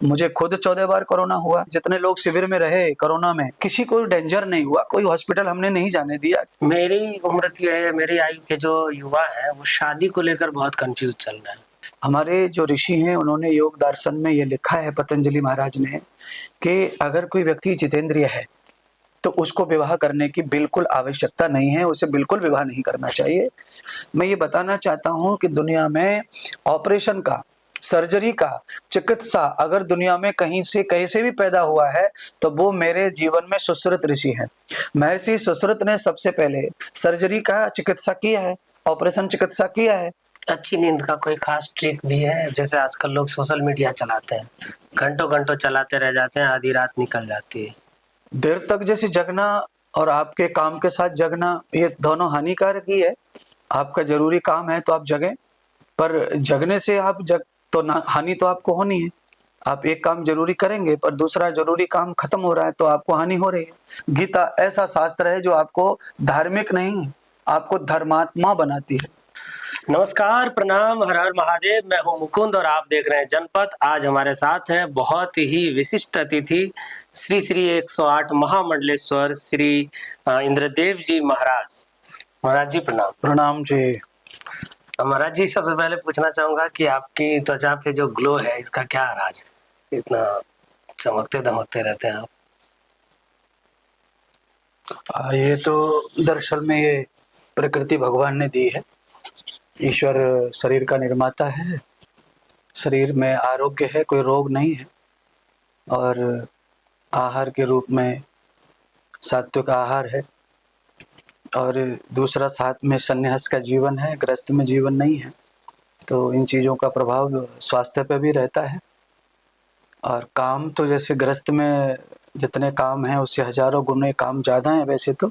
मुझे खुद 14 बार कोरोना हुआ। जितने लोग शिविर में रहे कोरोना में, किसी को डेंजर नहीं हुआ, कोई हॉस्पिटल हमने नहीं जाने दिया। मेरी उम्र के, मेरी आयु के जो युवा है वो शादी को लेकर बहुत कंफ्यूज चल रहा है। हमारे जो ऋषि हैं उन्होंने योग दर्शन में ये लिखा है, पतंजलि महाराज ने, कि अगर कोई व्यक्ति जितेंद्रिय है तो उसको विवाह करने की बिल्कुल आवश्यकता नहीं है, उसे बिल्कुल विवाह नहीं करना चाहिए। मैं ये बताना चाहता हूँ कि दुनिया में ऑपरेशन का, सर्जरी का, चिकित्सा अगर दुनिया में कहीं से कैसे भी पैदा हुआ है तो वो मेरे जीवन में सुश्रुत ऋषि हैं। महर्षि सुश्रुत ने सबसे पहले सर्जरी का चिकित्सा किया है, ऑपरेशन चिकित्सा किया है। अच्छी नींद का कोई खास ट्रिक भी है? जैसे आजकल लोग सोशल मीडिया चलाते हैं, घंटों घंटों चलाते रह जाते हैं, आधी रात निकल जाती है। देर तक जैसे जगना और आपके काम के साथ जगना, ये दोनों हानिकारक ही है। आपका जरूरी काम है तो आप जगें, पर जगने से आप तो हानि तो आपको होनी है। आप एक काम जरूरी करेंगे पर दूसरा जरूरी काम खत्म हो रहा है तो आपको हानि हो रही है। गीता ऐसा शास्त्र है जो आपको धार्मिक नहीं, आपको धर्मात्मा बनाती है। नमस्कार, प्रणाम, हर हर महादेव। मैं हूं मुकुंद और आप देख रहे हैं जनपद। आज हमारे साथ हैं बहुत ही विशिष्ट अतिथि, श्री श्री 108 महामंडलेश्वर श्री इंद्रदेव जी महाराज। महाराज जी प्रणाम। प्रणाम जी। महाराज जी, सबसे पहले पूछना चाहूंगा कि आपकी त्वचा पे जो ग्लो है इसका क्या राज है? इतना चमकते धमकते रहते हैं आप। ये तो दरअसल में ये प्रकृति भगवान ने दी है। ईश्वर शरीर का निर्माता है, शरीर में आरोग्य है, कोई रोग नहीं है। और आहार के रूप में सात्विक आहार है, और दूसरा साथ में संन्यास का जीवन है, ग्रस्त में जीवन नहीं है। तो इन चीज़ों का प्रभाव स्वास्थ्य पे भी रहता है। और काम तो जैसे ग्रस्त में जितने काम हैं उससे हजारों गुने काम ज़्यादा हैं वैसे तो,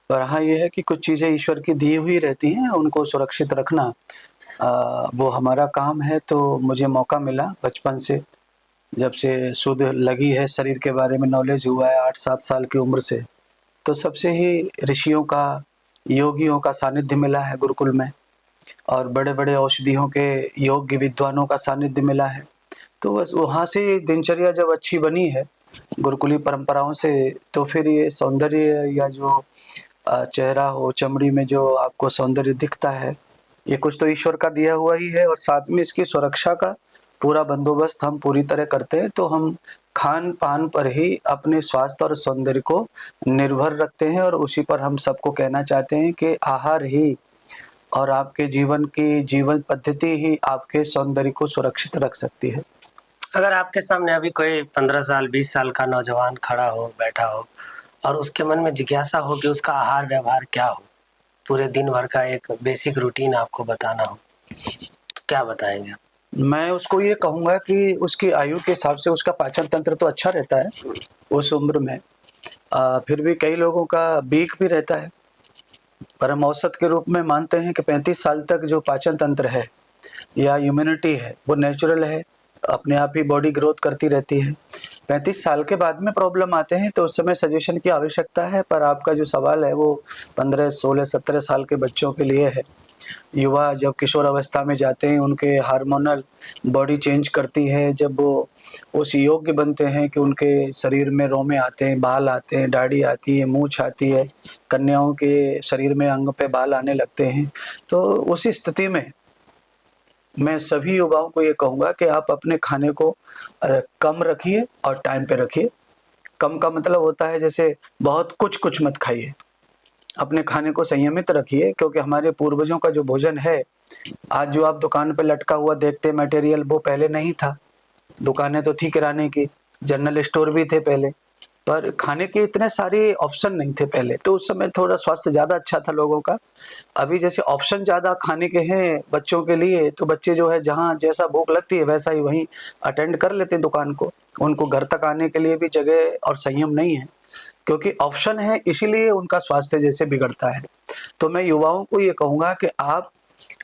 पर हाँ ये है कि कुछ चीज़ें ईश्वर की दी हुई रहती हैं, उनको सुरक्षित रखना वो हमारा काम है। तो मुझे मौका मिला बचपन से, जब से सुध लगी है, शरीर के बारे में नॉलेज हुआ है 8-7 साल की उम्र से, तो सबसे ही ऋषियों का, योगियों का सानिध्य मिला है गुरुकुल में, और बड़े बड़े औषधियों के योग्य विद्वानों का सानिध्य मिला है। तो बस वहाँ से दिनचर्या जब अच्छी बनी है गुरुकुली परंपराओं से, तो फिर ये सौंदर्य या जो चेहरा हो, चमड़ी में जो आपको सौंदर्य दिखता है, ये कुछ तो ईश्वर का दिया हुआ ही है। और साथ में इसकी सुरक्षा का पूरा बंदोबस्त हम पूरी तरह करते हैं। तो हम खान पान पर ही अपने स्वास्थ्य और सौंदर्य को निर्भर रखते हैं, और उसी पर हम सबको कहना चाहते हैं कि आहार ही और आपके जीवन की जीवन पद्धति ही आपके सौंदर्य को सुरक्षित रख सकती है। अगर आपके सामने अभी कोई 15 साल 20 साल का नौजवान खड़ा हो, बैठा हो, और उसके मन में जिज्ञासा हो कि उसका आहार व्यवहार क्या हो, पूरे दिन भर का एक बेसिक रूटीन आपको बताना हो, तो क्या बताएंगे आप? मैं उसको ये कहूँगा कि उसकी आयु के हिसाब से उसका पाचन तंत्र तो अच्छा रहता है उस उम्र में। फिर भी कई लोगों का वीक भी रहता है, पर हम औसत के रूप में मानते हैं कि 35 साल तक जो पाचन तंत्र है या इम्यूनिटी है वो नेचुरल है, अपने आप ही बॉडी ग्रोथ करती रहती है। 35 साल के बाद में प्रॉब्लम आते हैं तो उस समय सजेशन की आवश्यकता है। पर आपका जो सवाल है वो 15, 16, 17 साल के बच्चों के लिए है। युवा जब किशोर अवस्था में जाते हैं, उनके हार्मोनल बॉडी चेंज करती है, जब वो उस योग्य बनते हैं कि उनके शरीर में रोमे आते हैं, बाल आते हैं, दाढ़ी आती है, मूंछ आती है, कन्याओं के शरीर में अंग पे बाल आने लगते हैं। तो उस स्थिति में मैं सभी युवाओं को ये कहूँगा कि आप अपने खाने को कम रखिए और टाइम पे रखिए। कम का मतलब होता है जैसे बहुत कुछ मत खाइए, अपने खाने को संयमित रखिए, क्योंकि हमारे पूर्वजों का जो भोजन है, आज जो आप दुकान पे लटका हुआ देखते हैं मटेरियल, वो पहले नहीं था। दुकानें तो थी किराने की, जनरल स्टोर भी थे पहले, पर खाने के इतने सारे ऑप्शन नहीं थे पहले। तो उस समय थोड़ा स्वास्थ्य ज़्यादा अच्छा था लोगों का। अभी जैसे ऑप्शन ज़्यादा खाने के हैं बच्चों के लिए, तो बच्चे जो है जहाँ जैसा भूख लगती है वैसा ही वहीं अटेंड कर लेते हैं दुकान को। उनको घर तक आने के लिए भी जगह और संयम नहीं है, क्योंकि ऑप्शन है, इसीलिए उनका स्वास्थ्य जैसे बिगड़ता है। तो मैं युवाओं को ये कहूँगा कि आप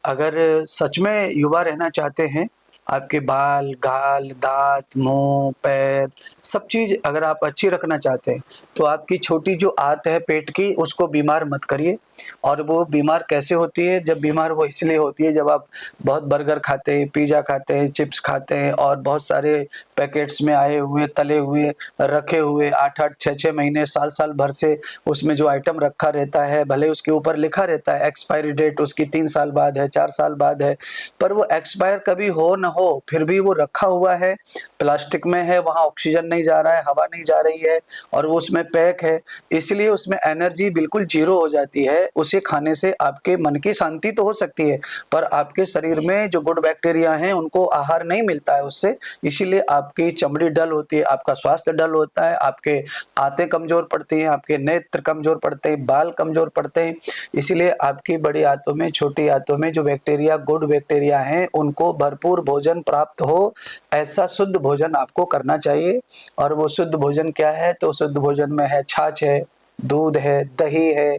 अगर सच में युवा रहना चाहते हैं आपके बाल, गाल, दाँत, मुँह, पैर सब चीज़ अगर आप अच्छी रखना चाहते हैं, तो आपकी छोटी जो आंत है पेट की उसको बीमार मत करिए। और वो बीमार कैसे होती है? जब बीमार वो इसलिए होती है जब आप बहुत बर्गर खाते हैं, पिज़्ज़ा खाते हैं, चिप्स खाते हैं और बहुत सारे पैकेट्स में आए हुए, तले हुए, रखे हुए 8-8, 6-6 महीने, साल-साल भर से उसमें जो आइटम रखा रहता है, भले उसके ऊपर लिखा रहता है एक्सपायरी डेट उसकी 3 साल बाद है, 4 साल बाद है, पर वो एक्सपायर कभी हो ना हो, फिर भी वो रखा हुआ है, प्लास्टिक में है, वहाँ ऑक्सीजन नहीं जा रहा है, हवा नहीं जा रही है और वो उसमें पैक है, इसलिए उसमें एनर्जी बिल्कुल ज़ीरो हो जाती है। उसे खाने से आपके मन की शांति तो हो सकती है, पर आपके शरीर में जो गुड बैक्टीरिया हैं, उनको आहार नहीं मिलता है उससे, इसीलिए आपकी चमड़ी डल होती है, आपका स्वास्थ्य डल होता है, आपके आंतें कमज़ोर पड़ती हैं, आपके नेत्र कमज़ोर पड़ते हैं, बाल कमज़ोर पड़ते हैं। इसीलिए आपकी बड़ी आंतों में, छोटी आंतों में जो बैक्टीरिया, गुड बैक्टीरिया हैं, उनको भरपूर भोजन प्राप्त हो, ऐसा शुद्ध भोजन आपको करना चाहिए। और वो शुद्ध भोजन क्या है? तो शुद्ध भोजन में है छाछ है, दूध है, दही है,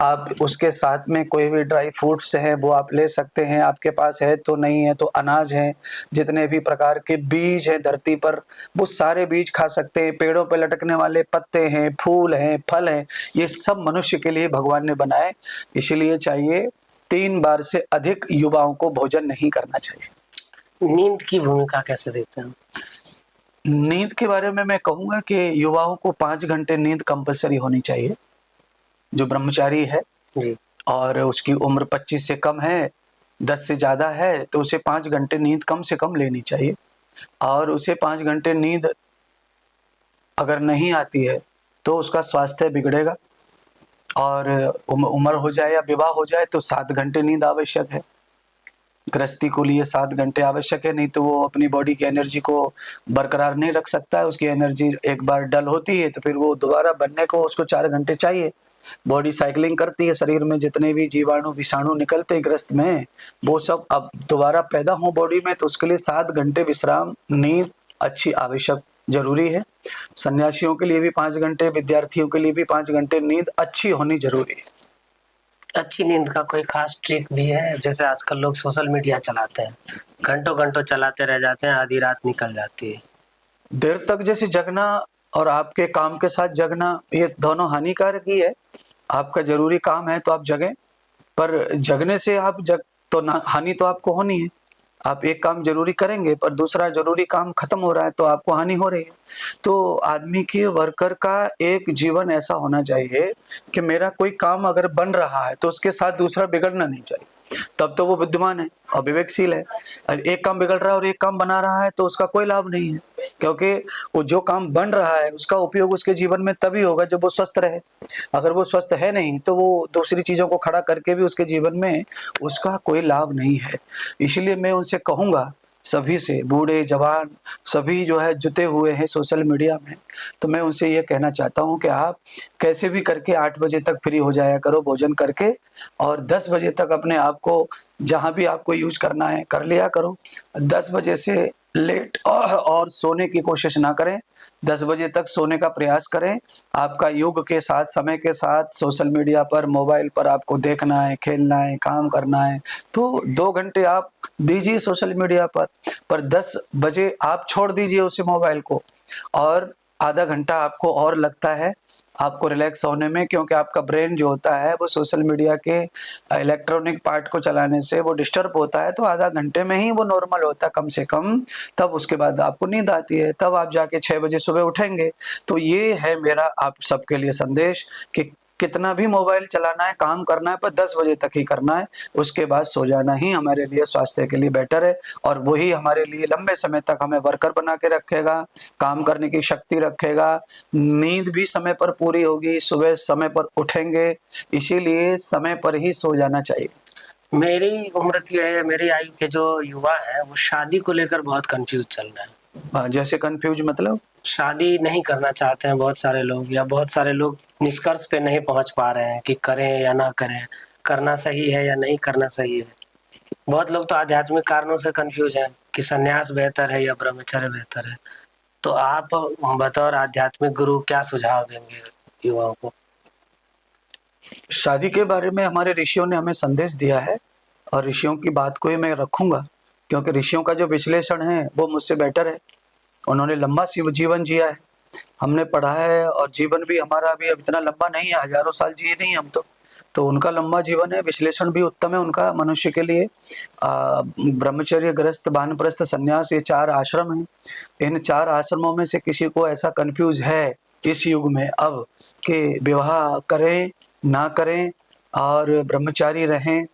आप उसके साथ में कोई भी ड्राई फ्रूट्स हैं वो आप ले सकते हैं, आपके पास है तो, नहीं है तो अनाज हैं, जितने भी प्रकार के बीज हैं धरती पर वो सारे बीज खा सकते हैं, पेड़ों पे लटकने वाले पत्ते हैं, फूल हैं, फल हैं, ये सब मनुष्य के लिए भगवान ने बनाए। इसीलिए चाहिए 3 बार से अधिक युवाओं को भोजन नहीं करना चाहिए। नींद की भूमिका कैसे देखते हैं? नींद के बारे में मैं कहूँगा कि युवाओं को 5 घंटे नींद कंपल्सरी होनी चाहिए। जो ब्रह्मचारी है जी। और उसकी उम्र 25 से कम है, 10 से ज़्यादा है, तो उसे 5 घंटे नींद कम से कम लेनी चाहिए। और उसे 5 घंटे नींद अगर नहीं आती है, तो उसका स्वास्थ्य बिगड़ेगा और उम्र हो जाए या विवाह हो जाए तो 7 घंटे नींद आवश्यक है। गृहस्थी को लिए 7 घंटे आवश्यक है, नहीं तो वो अपनी बॉडी की एनर्जी को बरकरार नहीं रख सकता है। उसकी एनर्जी एक बार डल होती है, तो फिर वो दोबारा बनने को उसको 4 घंटे चाहिए। बॉडी साइक्लिंग करती है, शरीर में जितने भी जीवाणु, विषाणु निकलते हैं ग्रस्त में, वो सब अब दोबारा पैदा हो बॉडी में, तो उसके लिए 7 घंटे विश्राम, नींद अच्छी आवश्यक ज़रूरी है। सन्यासियों के लिए भी 5 घंटे, विद्यार्थियों के लिए भी 5 घंटे नींद अच्छी होनी ज़रूरी है। अच्छी नींद का कोई खास ट्रिक भी है? जैसे आजकल लोग सोशल मीडिया चलाते हैं, घंटों-घंटों चलाते रह जाते हैं, आधी रात निकल जाती है। देर तक जैसे जगना और आपके काम के साथ जगना, ये दोनों हानिकारक ही है। आपका ज़रूरी काम है तो आप जगें, पर जगने से आप जग तो ना, हानि तो आपको होनी है। आप एक काम ज़रूरी करेंगे पर दूसरा ज़रूरी काम खत्म हो रहा है तो आपको हानि हो रही है। तो आदमी के वर्कर का एक जीवन ऐसा होना चाहिए कि मेरा कोई काम अगर बन रहा है तो उसके साथ दूसरा बिगड़ना नहीं चाहिए, तब तो वो बुद्धिमान है और विवेकशील है। एक काम बिगड़ रहा है और एक काम बना रहा है तो उसका कोई लाभ नहीं है, क्योंकि वो जो काम बन रहा है उसका उपयोग उसके जीवन में तभी होगा जब वो स्वस्थ रहे। अगर वो स्वस्थ है नहीं तो वो दूसरी चीज़ों को खड़ा करके भी उसके जीवन में उसका कोई लाभ नहीं है। इसलिए मैं उनसे कहूँगा, सभी से, बूढ़े जवान सभी जो है जुटे हुए हैं सोशल मीडिया में, तो मैं उनसे ये कहना चाहता हूँ कि आप कैसे भी करके 8 बजे तक फ्री हो जाया करो भोजन करके, और 10 बजे तक अपने आप को जहाँ भी आपको यूज़ करना है कर लिया करो। 10 बजे से लेट और सोने की कोशिश ना करें, 10 बजे तक सोने का प्रयास करें। आपका युग के साथ, समय के साथ सोशल मीडिया पर, मोबाइल पर आपको देखना है, खेलना है, काम करना है, तो 2 घंटे आप दीजिए सोशल मीडिया पर 10 बजे आप छोड़ दीजिए उसे मोबाइल को, और आधा घंटा आपको और लगता है आपको रिलैक्स होने में, क्योंकि आपका ब्रेन जो होता है वो सोशल मीडिया के इलेक्ट्रॉनिक पार्ट को चलाने से वो डिस्टर्ब होता है, तो आधा घंटे में ही वो नॉर्मल होता है कम से कम। तब उसके बाद आपको नींद आती है, तब आप जाके 6 बजे सुबह उठेंगे। तो ये है मेरा आप सबके लिए संदेश कि कितना भी मोबाइल चलाना है, काम करना है, पर 10 बजे तक ही करना है, उसके बाद सो जाना ही हमारे लिए स्वास्थ्य के लिए बेटर है, और वही हमारे लिए लंबे समय तक हमें वर्कर बना के रखेगा, काम करने की शक्ति रखेगा, नींद भी समय पर पूरी होगी, सुबह समय पर उठेंगे, इसीलिए समय पर ही सो जाना चाहिए। मेरी उम्र के, मेरी आयु के जो युवा है वो शादी को लेकर बहुत कंफ्यूज चल रहे हैं। जैसे कंफ्यूज मतलब? शादी नहीं करना चाहते हैं बहुत सारे लोग, या बहुत सारे लोग निष्कर्ष पे नहीं पहुंच पा रहे हैं कि करें या ना करें, करना सही है या नहीं करना सही है। बहुत लोग तो आध्यात्मिक कारणों से कंफ्यूज हैं कि सन्यास बेहतर है या ब्रह्मचर्य बेहतर है। तो आप बतौर आध्यात्मिक गुरु क्या सुझाव देंगे युवाओं को? शादी के बारे में हमारे ऋषियों ने हमें संदेश दिया है और ऋषियों की बात को ही मैं रखूंगा क्योंकि ऋषियों का जो विश्लेषण है वो मुझसे बेटर है। उन्होंने लंबा जीवन जिया है, हमने पढ़ा है, और जीवन भी हमारा अभी अब इतना लंबा नहीं है, हजारों साल जिए नहीं हम तो उनका लंबा जीवन है, विश्लेषण भी उत्तम है उनका मनुष्य के लिए। ब्रह्मचर्य, गृहस्थ, वानप्रस्थ, संन्यास, ये 4 आश्रम हैं। इन 4 आश्रमों में से किसी को ऐसा कंफ्यूज है इस युग में अब कि विवाह करें ना करें और ब्रह्मचारी रहें,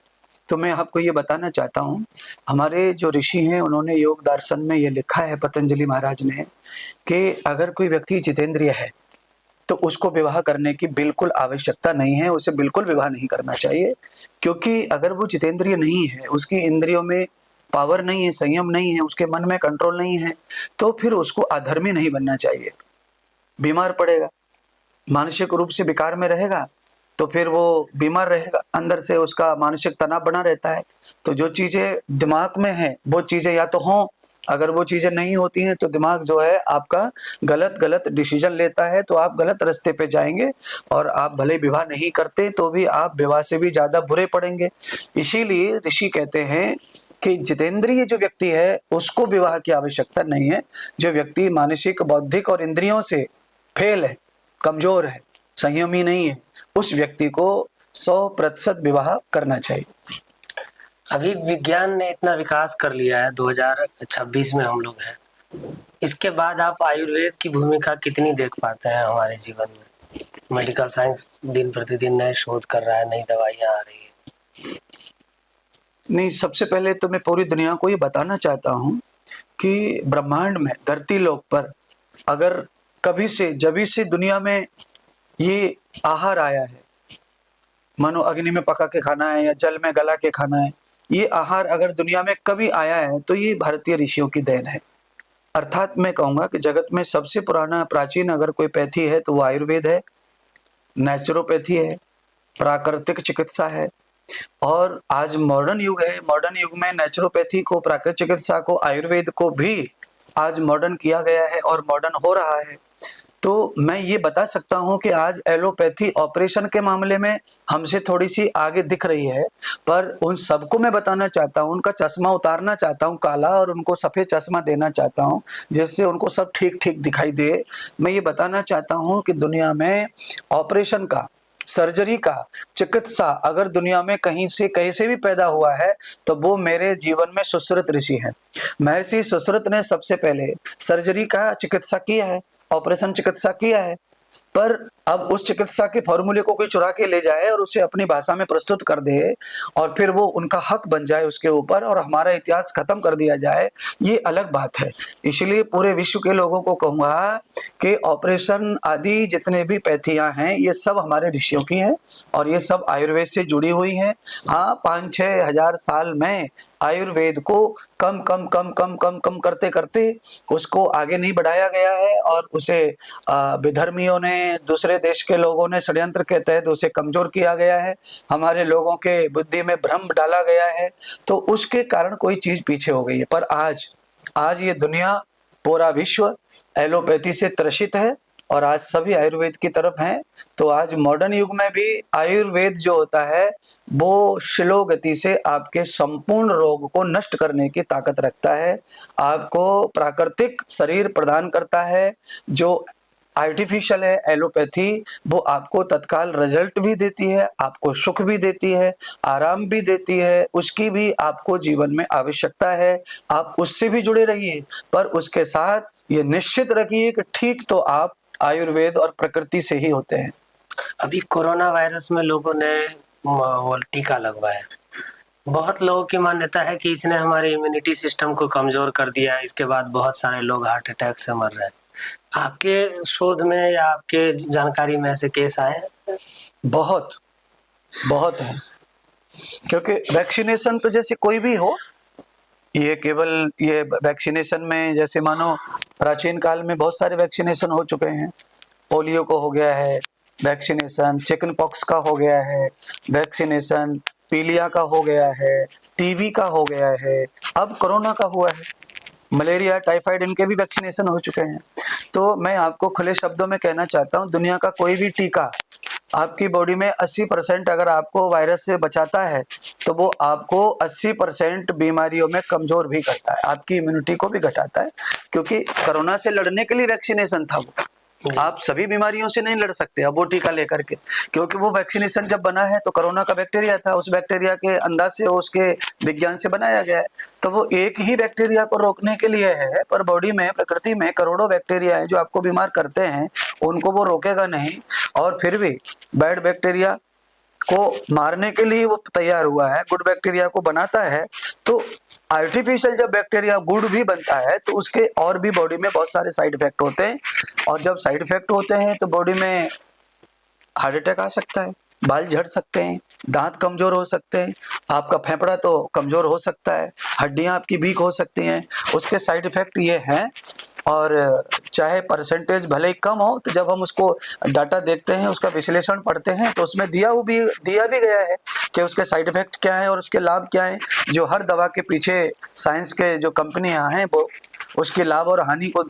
तो मैं आपको ये बताना चाहता हूँ, हमारे जो ऋषि हैं उन्होंने योग दर्शन में ये लिखा है, पतंजलि महाराज ने, कि अगर कोई व्यक्ति जितेंद्रिय है तो उसको विवाह करने की बिल्कुल आवश्यकता नहीं है, उसे बिल्कुल विवाह नहीं करना चाहिए। क्योंकि अगर वो जितेंद्रिय नहीं है, उसकी इंद्रियों में पावर नहीं है, संयम नहीं है, उसके मन में कंट्रोल नहीं है, तो फिर उसको अधर्मी नहीं बनना चाहिए। बीमार पड़ेगा, मानसिक रूप से विकार में रहेगा, तो फिर वो बीमार रहेगा, अंदर से उसका मानसिक तनाव बना रहता है। तो जो चीजें दिमाग में है वो चीजें या तो हों, अगर वो चीजें नहीं होती हैं तो दिमाग जो है आपका गलत गलत डिसीजन लेता है, तो आप गलत रास्ते पे जाएंगे, और आप भले विवाह नहीं करते तो भी आप विवाह से भी ज्यादा बुरे पड़ेंगे। इसीलिए ऋषि कहते हैं कि जितेंद्रिय जो व्यक्ति है उसको विवाह की आवश्यकता नहीं है। जो व्यक्ति मानसिक, बौद्धिक और इंद्रियों से फेल है, कमजोर है, संयमी नहीं है, उस व्यक्ति को 100% विवाह करना चाहिए। अभी विज्ञान ने इतना विकास कर लिया है, 2026 में हम लोग हैं, इसके बाद आप आयुर्वेद की भूमिका कितनी देख पाते हैं हमारे जीवन में? मेडिकल साइंस दिन प्रतिदिन नए शोध कर रहा है, नई दवाइयां आ रही है। नहीं, सबसे पहले तो मैं पूरी दुनिया को ये बताना चाहता हूँ कि ब्रह्मांड में, धरती लोक पर, अगर कभी से जभी से दुनिया में ये आहार आया है, मानो अग्नि में पका के खाना है या जल में गला के खाना है, ये आहार अगर दुनिया में कभी आया है तो ये भारतीय ऋषियों की देन है। अर्थात मैं कहूंगा कि जगत में सबसे पुराना प्राचीन अगर कोई पैथी है तो वो आयुर्वेद है, नेचुरोपैथी है, प्राकृतिक चिकित्सा है। और आज मॉडर्न युग है, मॉडर्न युग में नेचुरोपैथी को, प्राकृतिक चिकित्सा को, आयुर्वेद को भी आज मॉडर्न किया गया है और मॉडर्न हो रहा है। तो मैं ये बता सकता हूँ कि आज एलोपैथी ऑपरेशन के मामले में हमसे थोड़ी सी आगे दिख रही है, पर उन सबको मैं बताना चाहता हूँ, उनका चश्मा उतारना चाहता हूँ काला, और उनको सफेद चश्मा देना चाहता हूँ जिससे उनको सब ठीक ठीक दिखाई दे। मैं ये बताना चाहता हूँ कि दुनिया में ऑपरेशन का, सर्जरी का, चिकित्सा अगर दुनिया में कहीं से कैसे भी पैदा हुआ है तो वो मेरे जीवन में सुश्रुत ऋषि हैं। महर्षि सुश्रुत ने सबसे पहले सर्जरी का चिकित्सा किया है, ऑपरेशन चिकित्सा किया है। पर अब उस चिकित्सा के फॉर्मूले को कोई चुरा के ले जाए और उसे अपनी भाषा में प्रस्तुत कर दे और फिर वो उनका हक बन जाए उसके ऊपर और हमारा इतिहास खत्म कर दिया जाए, ये अलग बात है। इसलिए पूरे विश्व के लोगों को कहूंगा कि ऑपरेशन आदि जितने भी पैथियां हैं ये सब हमारे ऋषियों की हैं और ये सब आयुर्वेद से जुड़ी हुई हैं। हाँ, 5-6 हजार साल में आयुर्वेद को कम कम कम कम कम कम करते करते उसको आगे नहीं बढ़ाया गया है और उसे विधर्मियों ने, दूसरे देश के लोगों ने षड्यंत्र के तहत उसे कमजोर किया गया है, हमारे लोगों के बुद्धि में भ्रम डाला गया है, तो उसके कारण कोई चीज पीछे हो गई है। पर आज ये दुनिया, पूरा विश्व एलोपैथी से त्रसित है और आज सभी आयुर्वेद की तरफ हैं। तो आज मॉडर्न युग में भी आयुर्वेद जो होता है वो स्लो गति से आपके संपूर्ण रोग को नष्ट करने की ताकत रखता है, आपको प्राकृतिक शरीर प्रदान करता है। जो आर्टिफिशियल है एलोपैथी, वो आपको तत्काल रिजल्ट भी देती है, आपको सुख भी देती है, आराम भी देती है, उसकी भी आपको जीवन में आवश्यकता है, आप उससे भी जुड़े रहिए। पर उसके साथ ये निश्चित रखिए कि ठीक तो आप आयुर्वेद और प्रकृति से ही होते हैं। अभी कोरोना वायरस में लोगों ने वो टीका लगवाया, बहुत लोगों की मान्यता है कि इसने हमारे इम्यूनिटी सिस्टम को कमजोर कर दिया, इसके बाद बहुत सारे लोग हार्ट अटैक से मर रहे हैं। आपके शोध में या आपके जानकारी में ऐसे केस आए हैं? बहुत बहुत है, क्योंकि वैक्सीनेशन तो जैसे कोई भी हो, ये केवल ये वैक्सीनेशन में जैसे मानो प्राचीन काल में बहुत सारे वैक्सीनेशन हो चुके हैं, पोलियो को हो गया है वैक्सीनेशन, चिकन पॉक्स का हो गया है वैक्सीनेशन, पीलिया का हो गया है, टीबी का हो गया है, अब कोरोना का हुआ है, मलेरिया, टाइफाइड, इनके भी वैक्सीनेशन हो चुके हैं। तो मैं आपको खुले शब्दों में कहना चाहता हूँ, दुनिया का कोई भी टीका आपकी बॉडी में 80% अगर आपको वायरस से बचाता है तो वो आपको 80% बीमारियों में कमजोर भी करता है, आपकी इम्यूनिटी को भी घटाता है, क्योंकि कोरोना से लड़ने के लिए वैक्सीनेशन था वो। आप सभी बीमारियों से नहीं लड़ सकते अब वो टीका लेकर के, क्योंकि वो वैक्सीनेशन जब बना है तो कोरोना का बैक्टीरिया था, उस बैक्टीरिया के अंदाज से उसके विज्ञान से बनाया गया है। तो वो एक ही बैक्टीरिया को रोकने के लिए है, पर बॉडी में प्रकृति में करोड़ों बैक्टीरिया है जो आपको बीमार करते हैं, उनको वो रोकेगा नहीं। और फिर भी बैड बैक्टीरिया को मारने के लिए वो तैयार हुआ है, गुड बैक्टीरिया को बनाता है। तो आर्टिफिशियल जब बैक्टीरिया गुड भी बनता है तो उसके और भी बॉडी में बहुत सारे साइड इफेक्ट होते हैं, और जब साइड इफेक्ट होते हैं तो बॉडी में हार्ट अटैक आ सकता है, बाल झड़ सकते हैं, दांत कमजोर हो सकते हैं, आपका फेफड़ा तो कमजोर हो सकता है, हड्डियां आपकी वीक हो सकती हैं। उसके साइड इफेक्ट ये हैं, और चाहे परसेंटेज भले ही कम हो, तो जब हम उसको डाटा देखते हैं, उसका विश्लेषण पढ़ते हैं, तो उसमें दिया भी गया है कि उसके साइड इफेक्ट क्या है और उसके लाभ क्या है। जो हर दवा के पीछे साइंस के जो कंपनियां हैं वो उसके लाभ और हानि को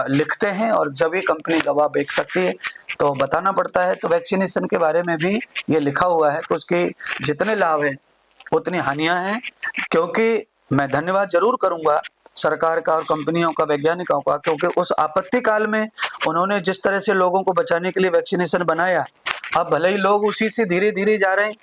लिखते हैं, और जब ये कंपनी दवा बेच सकती है तो बताना पड़ता है। तो वैक्सीनेशन के बारे में भी ये लिखा हुआ है कि उसके जितने लाभ हैं उतनी हानियां हैं। क्योंकि मैं धन्यवाद जरूर करूंगा सरकार का और कंपनियों का, वैज्ञानिकों का, क्योंकि उस आपत्ति काल में उन्होंने जिस तरह से लोगों को बचाने के लिए वैक्सीनेशन बनाया, अब भले ही लोग उसी से धीरे धीरे जा रहे हैं,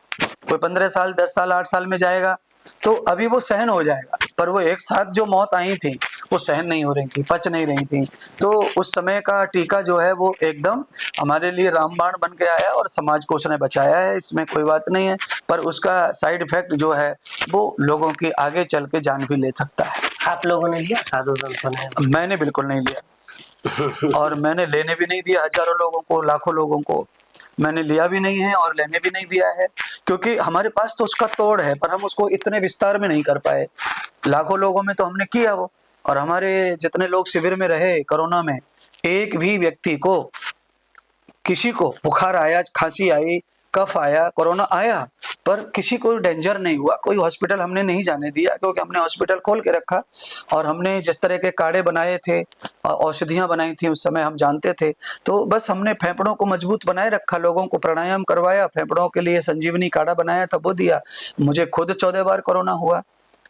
कोई 15 साल 10 साल 8 साल में जाएगा तो अभी वो सहन हो जाएगा, पर वो एक साथ जो मौत आई थी वो सहन नहीं हो रही थी, पच नहीं रही थी। तो उस समय का टीका जो है वो एकदम हमारे लिए रामबाण बन के आया और समाज को उसने बचाया है, इसमें कोई बात नहीं है। पर उसका साइड इफेक्ट जो है वो लोगों की आगे चल के जान भी ले सकता है। आप लोगों ने लिया, साधु संतों ने? मैंने बिल्कुल नहीं लिया और मैंने लेने भी नहीं दिया। हजारों लोगों को, लाखों लोगों को मैंने लिया भी नहीं है और लेने भी नहीं दिया है, क्योंकि हमारे पास तो उसका तोड़ है, पर हम उसको इतने विस्तार में नहीं कर पाए। लाखों लोगों में तो हमने किया वो, और हमारे जितने लोग शिविर में रहे कोरोना में, एक भी व्यक्ति को, किसी को बुखार आया, खांसी आई, कफ आया, कोरोना आया, पर किसी को डेंजर नहीं हुआ। कोई हॉस्पिटल हमने नहीं जाने दिया, क्योंकि हमने हॉस्पिटल खोल के रखा, और हमने जिस तरह के काढ़े बनाए थे, औषधियां बनाई थी, उस समय हम जानते थे। तो बस हमने फेफड़ों को मजबूत बनाए रखा, लोगों को प्राणायाम करवाया, फेफड़ों के लिए संजीवनी काढ़ा बनाया था, वो दिया। मुझे खुद 14 बार कोरोना हुआ,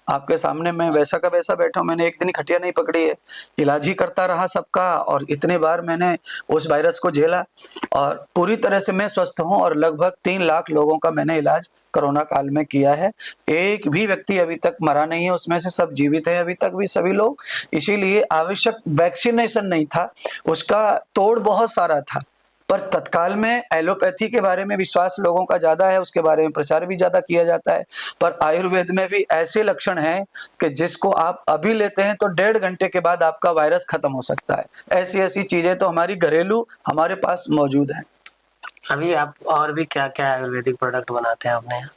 आपके सामने मैं वैसा का वैसा बैठा हूं, मैंने एक दिन खटिया नहीं पकड़ी है, इलाज ही करता रहा सबका, और इतने बार मैंने उस वायरस को झेला, और पूरी तरह से मैं स्वस्थ हूं, और लगभग 3 लाख लोगों का मैंने इलाज कोरोना काल में किया है। एक भी व्यक्ति अभी तक मरा नहीं है, उसमें से सब जीवित है अभी तक भी सभी लोग। इसीलिए आवश्यक वैक्सीनेशन नहीं था, उसका तोड़ बहुत सारा था, पर तत्काल में एलोपैथी के बारे में विश्वास लोगों का ज्यादा है, उसके बारे में प्रचार भी ज्यादा किया जाता है। पर आयुर्वेद में भी ऐसे लक्षण हैं कि जिसको आप अभी लेते हैं तो 1.5 घंटे के बाद आपका वायरस खत्म हो सकता है। ऐसी ऐसी चीजें तो हमारी घरेलू हमारे पास मौजूद हैं। अभी आप और भी क्या क्या आयुर्वेदिक प्रोडक्ट बनाते हैं अपने यहाँ?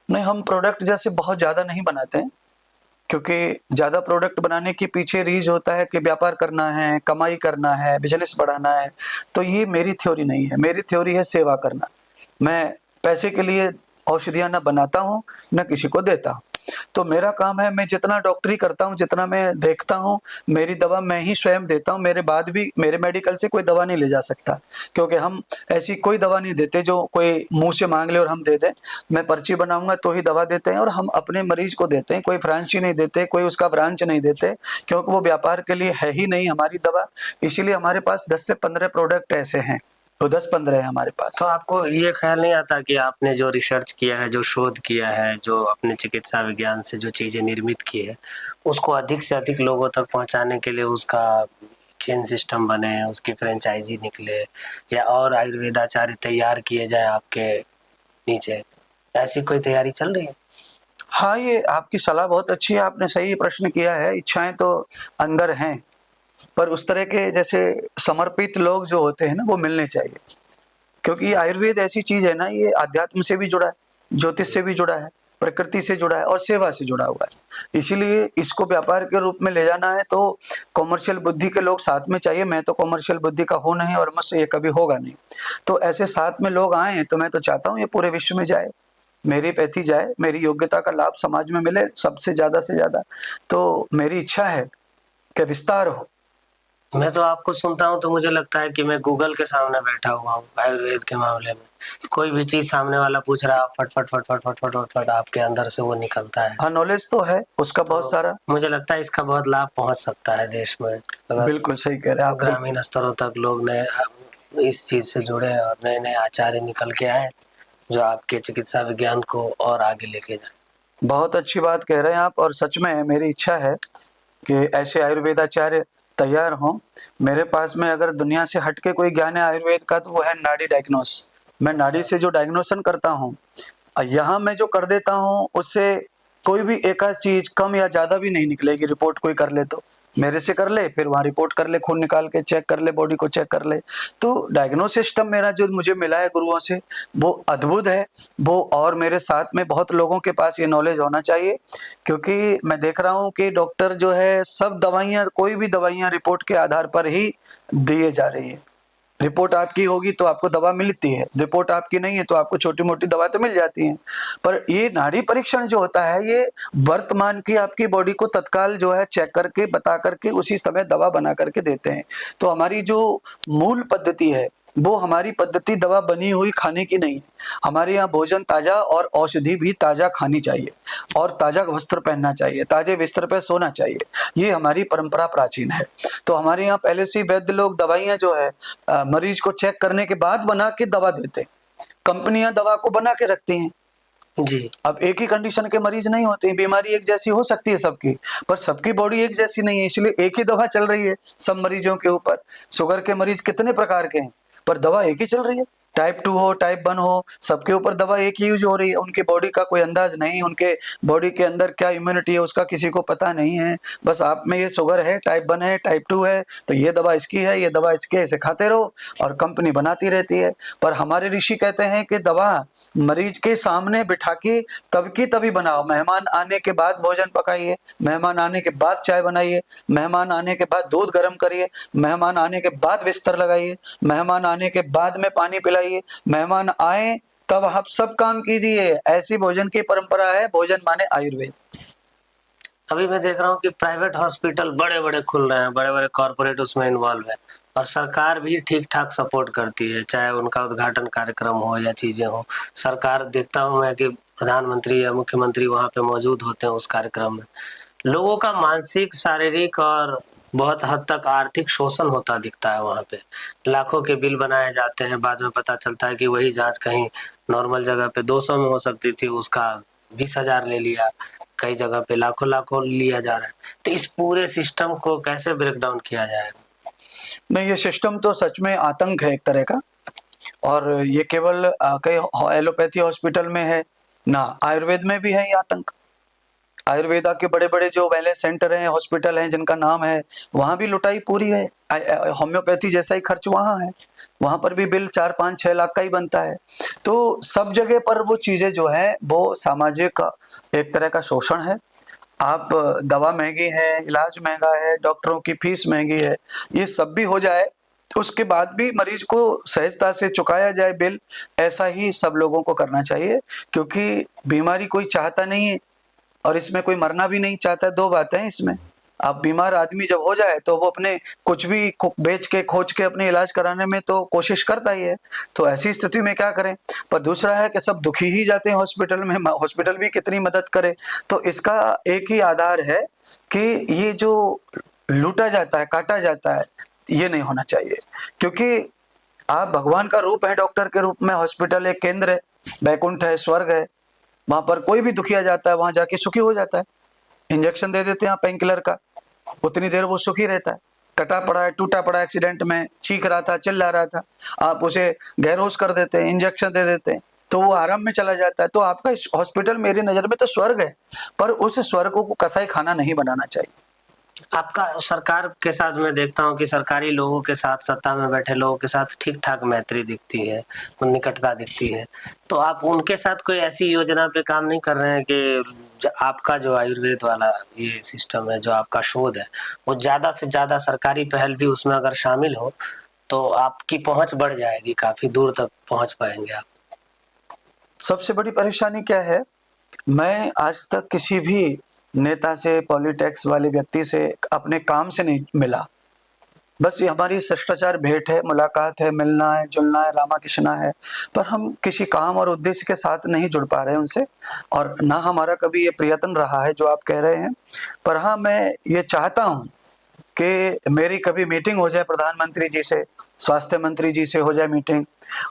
नहीं, हम प्रोडक्ट जैसे बहुत ज्यादा नहीं बनाते हैं, क्योंकि ज्यादा प्रोडक्ट बनाने के पीछे रीज होता है कि व्यापार करना है, कमाई करना है, बिजनेस बढ़ाना है। तो ये मेरी थ्योरी नहीं है, मेरी थ्योरी है सेवा करना। मैं पैसे के लिए औषधियां न बनाता हूँ न किसी को देता हूँ। तो मेरा काम है, मैं जितना डॉक्टरी करता हूँ, जितना मैं देखता हूँ, मेरी दवा मैं ही स्वयं देता हूँ। मेरे बाद भी मेरे मेडिकल से कोई दवा नहीं ले जा सकता, क्योंकि हम ऐसी कोई दवा नहीं देते जो कोई मुंह से मांग ले और हम दे दें। मैं पर्ची बनाऊंगा तो ही दवा देते हैं, और हम अपने मरीज को देते हैं, कोई फ्रांची नहीं देते, कोई उसका ब्रांच नहीं देते, क्योंकि वो व्यापार के लिए है ही नहीं हमारी दवा। इसीलिए हमारे पास 10 से 15 प्रोडक्ट ऐसे हैं, तो 10-15 है हमारे पास। तो आपको ये ख्याल नहीं आता कि आपने जो रिसर्च किया है, जो शोध किया है, जो अपने चिकित्सा विज्ञान से जो चीजें निर्मित की है, उसको अधिक से अधिक लोगों तक पहुंचाने के लिए उसका चेन सिस्टम बने, उसकी फ्रेंचाइजी निकले, या और आयुर्वेदाचार्य तैयार किए जाए आपके नीचे, ऐसी कोई तैयारी चल रही है? हाँ, ये आपकी सलाह बहुत अच्छी है, आपने सही प्रश्न किया है। इच्छाएं तो अंदर हैं, पर उस तरह के जैसे समर्पित लोग जो होते हैं ना, वो मिलने चाहिए। क्योंकि आयुर्वेद ऐसी चीज है ना, ये आध्यात्म से भी जुड़ा है, ज्योतिष से भी जुड़ा है, प्रकृति से जुड़ा है और सेवा से जुड़ा हुआ है। इसीलिए इसको व्यापार के रूप में ले जाना है तो कॉमर्शियल बुद्धि के लोग साथ में चाहिए। मैं तो कॉमर्शियल बुद्धि का हूं नहीं, और मुझसे ये कभी होगा नहीं। तो ऐसे साथ में लोग आए तो मैं तो चाहता हूँ ये पूरे विश्व में जाए, मेरी पैथी जाए, मेरी योग्यता का लाभ समाज में मिले सबसे ज्यादा से ज्यादा। तो मेरी इच्छा है कि विस्तार हो, मैं तो आपको सुनता हूँ तो मुझे लगता है कि मैं गूगल के सामने बैठा हुआ हूँ आयुर्वेद के मामले में। कोई भी चीज सामने वाला पूछ रहा है, फट फट फट फट फट फट फट फट आपके अंदर से वो निकलता है। हाँ, नॉलेज तो है उसका बहुत तो सारा। मुझे लगता है इसका बहुत लाभ पहुंच सकता है देश में, अगर बिल्कुल सही कह रहे हैं आप। ग्रामीण स्तरों तक लोग नए इस चीज से जुड़े और नए नए आचार्य निकल के आए जो आपके चिकित्सा विज्ञान को और आगे लेके जाए। बहुत अच्छी बात कह रहे हैं आप, और सच में मेरी इच्छा है कि ऐसे आयुर्वेदाचार्य तैयार हों। मेरे पास में अगर दुनिया से हटके कोई ज्ञान है आयुर्वेद का तो वो है नाड़ी डायग्नोस। मैं नाड़ी से जो डायग्नोसन करता हूँ, यहाँ मैं जो कर देता हूँ उससे कोई भी एक आध चीज कम या ज्यादा भी नहीं निकलेगी। रिपोर्ट कोई कर ले तो मेरे से कर ले, फिर वहाँ रिपोर्ट कर ले, खून निकाल के चेक कर ले, बॉडी को चेक कर ले। तो डायग्नोसिस सिस्टम मेरा जो मुझे मिला है गुरुओं से वो अद्भुत है। वो और मेरे साथ में बहुत लोगों के पास ये नॉलेज होना चाहिए, क्योंकि मैं देख रहा हूँ कि डॉक्टर जो है सब दवाइयाँ, कोई भी दवाइयाँ रिपोर्ट के आधार पर ही दिए जा रही है। रिपोर्ट आपकी होगी तो आपको दवा मिलती है, रिपोर्ट आपकी नहीं है तो आपको छोटी मोटी दवा तो मिल जाती है। पर ये नाड़ी परीक्षण जो होता है ये वर्तमान की आपकी बॉडी को तत्काल जो है चेक करके बता करके उसी समय दवा बना करके देते हैं। तो हमारी जो मूल पद्धति है वो हमारी पद्धति दवा बनी हुई खाने की नहीं है। हमारे यहाँ भोजन ताजा और औषधि भी ताजा खानी चाहिए, और ताजा वस्त्र पहनना चाहिए, ताजे बिस्तर पर सोना चाहिए। ये हमारी परंपरा प्राचीन है। तो हमारे यहाँ पहले से ही वैद्य लोग दवाइयाँ जो है मरीज को चेक करने के बाद बना के दवा देते हैं। कंपनियां दवा को बना के रखती हैं। जी। अब एक ही कंडीशन के मरीज नहीं होते, बीमारी एक जैसी हो सकती है सबकी, पर सबकी बॉडी एक जैसी नहीं है, इसलिए एक ही दवा चल रही है सब मरीजों के ऊपर। शुगर के मरीज कितने प्रकार के हैं पर दवा एक ही चल रही है। टाइप 2 हो, टाइप 1 हो, सबके ऊपर दवा एक ही यूज हो रही है। उनके बॉडी का कोई अंदाज नहीं, उनके बॉडी के अंदर क्या इम्यूनिटी है उसका किसी को पता नहीं है। बस आप में ये शुगर है, टाइप 1 है, टाइप 2 है, तो ये दवा इसकी है, ये दवा इसके, इसे खाते रहो, और कंपनी बनाती रहती है। पर हमारे ऋषि कहते हैं कि दवा मरीज के सामने बिठा के तब की तभी बनाओ। मेहमान आने के बाद भोजन पकाइए, मेहमान आने के बाद चाय बनाइए, मेहमान आने के बाद दूध गर्म करिए, मेहमान आने के बाद बिस्तर लगाइए, मेहमान आने के बाद में पानी पिलाइए, मेहमान आए तब आप सब काम कीजिए। ऐसी भोजन की परंपरा है, भोजन माने आयुर्वेद। अभी मैं देख रहा हूँ कि प्राइवेट हॉस्पिटल बड़े बड़े खुल रहे हैं, बड़े बड़े कॉरपोरेट उसमें इन्वॉल्व है, और सरकार भी ठीक ठाक सपोर्ट करती है, चाहे उनका उद्घाटन कार्यक्रम हो या चीजें हो। सरकार देखता हूँ मैं कि प्रधानमंत्री या मुख्यमंत्री वहां पे मौजूद होते हैं उस कार्यक्रम में। लोगों का मानसिक, शारीरिक और बहुत हद तक आर्थिक शोषण होता दिखता है वहां पे। लाखों के बिल बनाए जाते हैं, बाद में पता चलता है कि वही जांच कहीं नॉर्मल जगह पे 200 में हो सकती थी, उसका 20,000 ले लिया, कई जगह पे लाखों लाखों लिया जा रहा है। तो इस पूरे सिस्टम को कैसे ब्रेक डाउन किया जाएगा? नहीं, ये सिस्टम तो सच में आतंक है एक तरह का, और ये केवल कई एलोपैथी हॉस्पिटल में है ना, आयुर्वेद में भी है ये आतंक। आयुर्वेदा के बड़े बड़े जो वेलनेस सेंटर हैं, हॉस्पिटल हैं जिनका नाम है, वहां भी लुटाई पूरी है। होम्योपैथी जैसा ही खर्च वहां है, वहां पर भी बिल 4-5-6 लाख का ही बनता है। तो सब जगह पर वो चीजें जो है वो सामाजिक एक तरह का शोषण है। आप दवा महंगी है, इलाज महंगा है, डॉक्टरों की फीस महंगी है, ये सब भी हो जाए उसके बाद भी मरीज को सहजता से चुकाया जाए बिल, ऐसा ही सब लोगों को करना चाहिए। क्योंकि बीमारी कोई चाहता नहीं है और इसमें कोई मरना भी नहीं चाहता। दो बातें हैं इसमें। अब बीमार आदमी जब हो जाए तो वो अपने कुछ भी बेच के खोज के अपने इलाज कराने में तो कोशिश करता ही है, तो ऐसी स्थिति में क्या करें। पर दूसरा है कि सब दुखी ही जाते हैं हॉस्पिटल में, हॉस्पिटल भी कितनी मदद करे। तो इसका एक ही आधार है कि ये जो लूटा जाता है, काटा जाता है, ये नहीं होना चाहिए। क्योंकि आप भगवान का रूप है, डॉक्टर के रूप में। हॉस्पिटल एक केंद्र है, बैकुंठ है, स्वर्ग है। वहां पर कोई भी दुखिया जाता है वहां जाके सुखी हो जाता है। इंजेक्शन दे देते हैं पेन किलर का, उतनी देर वो सुखी रहता है। कटा पड़ा है, टूटा पड़ा, एक्सीडेंट में चीख रहा था, चिल्ला रहा था, आप उसे गैरहोश कर देते हैं, इंजेक्शन दे देते हैं, तो वो आराम में चला जाता है। तो आपका हॉस्पिटल मेरी नजर में तो स्वर्ग है, पर उस स्वर्ग को कसाई खाना नहीं बनाना चाहिए। आपका सरकार के साथ मैं देखता हूँ कि सरकारी लोगों के साथ, सत्ता में बैठे लोगों के साथ ठीक ठाक मैत्री दिखती है, निकटता दिखती है। तो आप उनके साथ कोई ऐसी योजना पे काम नहीं कर रहे हैं कि आपका जो आयुर्वेद वाला ये सिस्टम है, जो आपका शोध है, वो ज्यादा से ज्यादा सरकारी पहल भी उसमें अगर शामिल हो तो आपकी पहुंच बढ़ जाएगी, काफी दूर तक पहुंच पाएंगे आप। सबसे बड़ी परेशानी क्या है, मैं आज तक किसी भी नेता से, पॉलिटिक्स वाले व्यक्ति से अपने काम से नहीं मिला। बस ये हमारी शिष्टाचार भेंट है, मुलाकात है, मिलना है, जुलना है, रामा कृष्णा है, पर हम किसी काम और उद्देश्य के साथ नहीं जुड़ पा रहे हैं उनसे, और ना हमारा कभी ये प्रयत्न रहा है जो आप कह रहे हैं। पर हाँ, मैं ये चाहता हूँ कि मेरी कभी मीटिंग हो जाए प्रधानमंत्री जी से, स्वास्थ्य मंत्री जी से हो जाए मीटिंग,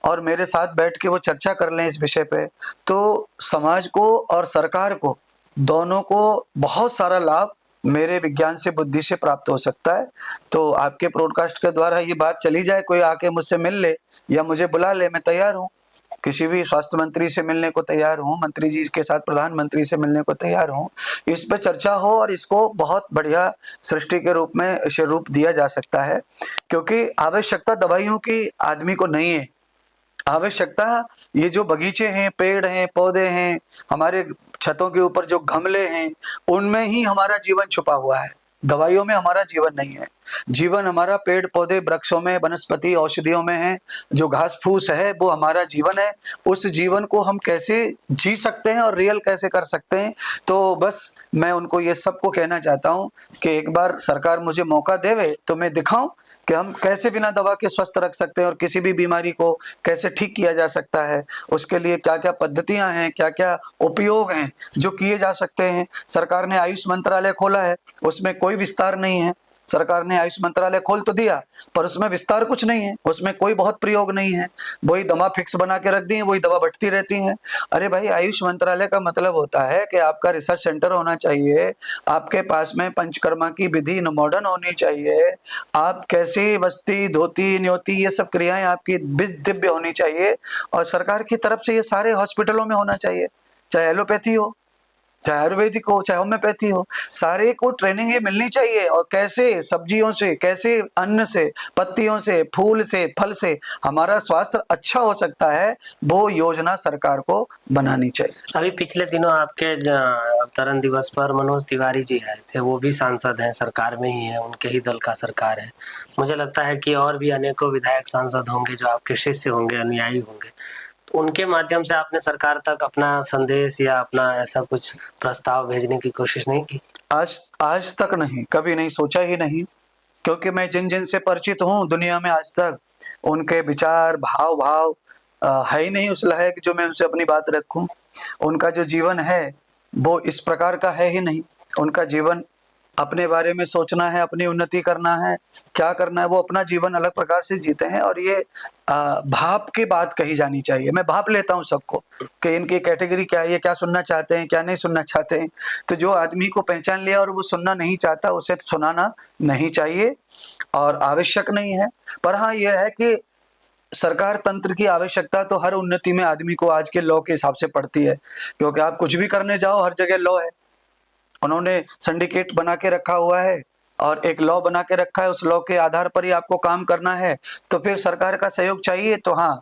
और मेरे साथ बैठ के वो चर्चा कर लें इस विषय पे, तो समाज को और सरकार को, दोनों को बहुत सारा लाभ मेरे विज्ञान से, बुद्धि से प्राप्त हो सकता है। तो आपके पॉडकास्ट के द्वारा ये बात चली जाए, कोई आके मुझसे मिल ले या मुझे बुला ले, मैं तैयार हूँ। किसी भी स्वास्थ्य मंत्री से मिलने को तैयार हूँ, मंत्री जी के साथ प्रधानमंत्री से मिलने को तैयार हूँ। इस पे चर्चा हो और इसको बहुत बढ़िया सृष्टि के रूप में इसे रूप दिया जा सकता है, क्योंकि आवश्यकता दवाइयों की आदमी को नहीं है। आवश्यकता ये जो बगीचे हैं, पेड़ हैं, पौधे हैं, हमारे छतों के ऊपर जो गमले हैं, उनमें ही हमारा जीवन छुपा हुआ है। दवाइयों में हमारा जीवन नहीं है। जीवन हमारा पेड़ पौधे, वृक्षों में, वनस्पति, औषधियों में है। जो घास फूस है वो हमारा जीवन है। उस जीवन को हम कैसे जी सकते हैं और रियल कैसे कर सकते हैं, तो बस मैं उनको ये सबको कहना चाहता हूँ कि एक बार सरकार मुझे मौका देवे तो मैं दिखाऊं कि हम कैसे बिना दवा के स्वस्थ रख सकते हैं और किसी भी बीमारी को कैसे ठीक किया जा सकता है। उसके लिए क्या क्या पद्धतियां हैं, क्या क्या उपयोग हैं जो किए जा सकते हैं। सरकार ने आयुष मंत्रालय खोला है, उसमें कोई विस्तार नहीं है। सरकार ने आयुष मंत्रालय खोल तो दिया, पर उसमें विस्तार कुछ नहीं है, उसमें कोई बहुत प्रयोग नहीं है। वही दवा फिक्स बना के रख दी है, वही दवा बढ़ती रहती है। अरे भाई, आयुष मंत्रालय का मतलब होता है कि आपका रिसर्च सेंटर होना चाहिए, आपके पास में पंचकर्मा की विधि मॉडर्न होनी चाहिए, आप कैसी बस्ती, धोती, न्योती, ये सब क्रियाएं आपकी दिव्य होनी चाहिए, और सरकार की तरफ से ये सारे हॉस्पिटलों में होना चाहिए, चाहे एलोपैथी हो, चाहे आयुर्वेदिक हो, चाहे होम्योपैथी हो, सारे को ट्रेनिंग ये मिलनी चाहिए। और कैसे सब्जियों से, कैसे अन्न से, पत्तियों से, फूल से, फल से हमारा स्वास्थ्य अच्छा हो सकता है, वो योजना सरकार को बनानी चाहिए। अभी पिछले दिनों आपके अवतरण दिवस पर मनोज तिवारी जी आए थे, वो भी सांसद हैं, सरकार में ही है, उनके ही दल का सरकार है। मुझे लगता है कि और भी अनेकों विधायक सांसद होंगे जो आपके शिष्य होंगे, अनुयायी होंगे। तो उनके माध्यम से आपने सरकार तक अपना संदेश या अपना ऐसा कुछ प्रस्ताव भेजने की कोशिश नहीं की? आज तक नहीं, कभी नहीं, सोचा ही नहीं, क्योंकि मैं जिन जिन से परिचित हूँ दुनिया में, आज तक उनके विचार, भाव है ही नहीं उस लायक जो मैं उनसे अपनी बात रखूं। उनका जो जीवन है वो इस प्रकार का है ही नहीं। उनका जीवन अपने बारे में सोचना है, अपनी उन्नति करना है, क्या करना है, वो अपना जीवन अलग प्रकार से जीते हैं। और ये भाप की बात कही जानी चाहिए। मैं भाप लेता हूँ सबको कि इनकी कैटेगरी क्या है, ये क्या सुनना चाहते हैं, क्या नहीं सुनना चाहते हैं। तो जो आदमी को पहचान लिया और वो सुनना नहीं चाहता, उसे सुनाना नहीं चाहिए और आवश्यक नहीं है। पर हाँ, यह है कि सरकार तंत्र की आवश्यकता तो हर उन्नति में आदमी को आज के लॉ के हिसाब से पड़ती है, क्योंकि आप कुछ भी करने जाओ हर जगह लॉ है। उन्होंने सिंडिकेट बना के रखा हुआ है और एक लॉ बना के रखा है, उस लॉ के आधार पर ही आपको काम करना है। तो फिर सरकार का सहयोग चाहिए। तो हाँ,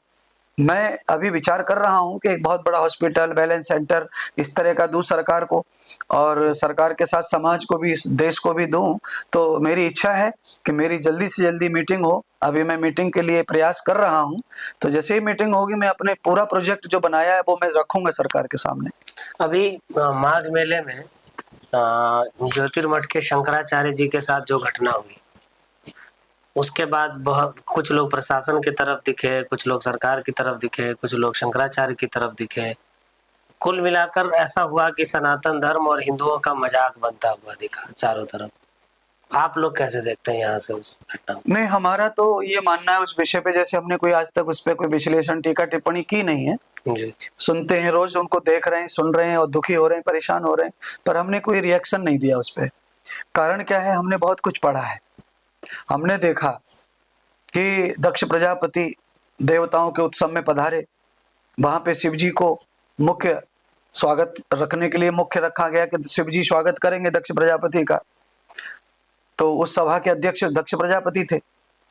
मैं अभी विचार कर रहा हूँ कि एक बहुत बड़ा हॉस्पिटल, बैलेंस सेंटर इस तरह का दूं सरकार को, और सरकार के साथ समाज को भी, देश को भी दूं। तो मेरी इच्छा है कि मेरी जल्दी से जल्दी मीटिंग हो। अभी मैं मीटिंग के लिए प्रयास कर रहा हूँ, तो जैसे ही मीटिंग होगी मैं अपने पूरा प्रोजेक्ट जो बनाया है वो मैं रखूंगा सरकार के सामने। अभी माघ मेले में ज्योतिर्मठ के शंकराचार्य जी के साथ जो घटना हुई, उसके बाद बहुत कुछ लोग प्रशासन की तरफ दिखे, कुछ लोग सरकार की तरफ दिखे, कुछ लोग शंकराचार्य की तरफ दिखे। कुल मिलाकर ऐसा हुआ कि सनातन धर्म और हिंदुओं का मजाक बनता हुआ दिखा चारों तरफ। आप लोग कैसे देखते हैं यहाँ से उस घटना को? नहीं, हमारा तो ये मानना है उस विषय पे, जैसे हमने कोई आज तक उस पर कोई विश्लेषण, टीका टिप्पणी की नहीं है। जी। सुनते हैं रोज, उनको देख रहे हैं, सुन रहे हैं और दुखी हो रहे हैं, परेशान हो रहे हैं, पर हमने कोई रिएक्शन नहीं दिया उस पर। कारण क्या है, हमने बहुत कुछ पढ़ा है। हमने देखा कि दक्ष प्रजापति देवताओं के उत्सव में पधारे, वहां पे शिव जी को मुख्य स्वागत रखने के लिए मुख्य रखा गया कि शिव जी स्वागत करेंगे दक्ष प्रजापति का। तो उस सभा के अध्यक्ष दक्ष प्रजापति थे,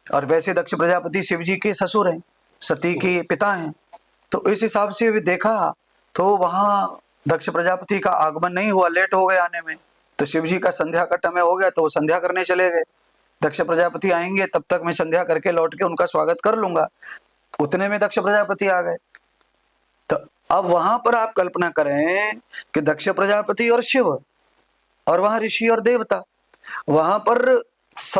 और वैसे दक्ष प्रजापति शिव जी के ससुर हैं, सती के पिता हैं। तो इस हिसाब से भी देखा तो वहां दक्ष प्रजापति का आगमन नहीं हुआ, लेट हो गए आने में। तो शिव जी का संध्या का समय हो गया, तो वो संध्या करने चले गए। दक्ष प्रजापति आएंगे तब तक मैं संध्या करके लौट के उनका स्वागत कर लूंगा। उतने में दक्ष प्रजापति आ गए। तो अब वहां पर आप कल्पना करें कि दक्ष प्रजापति और शिव, और वहां ऋषि और देवता, वहां पर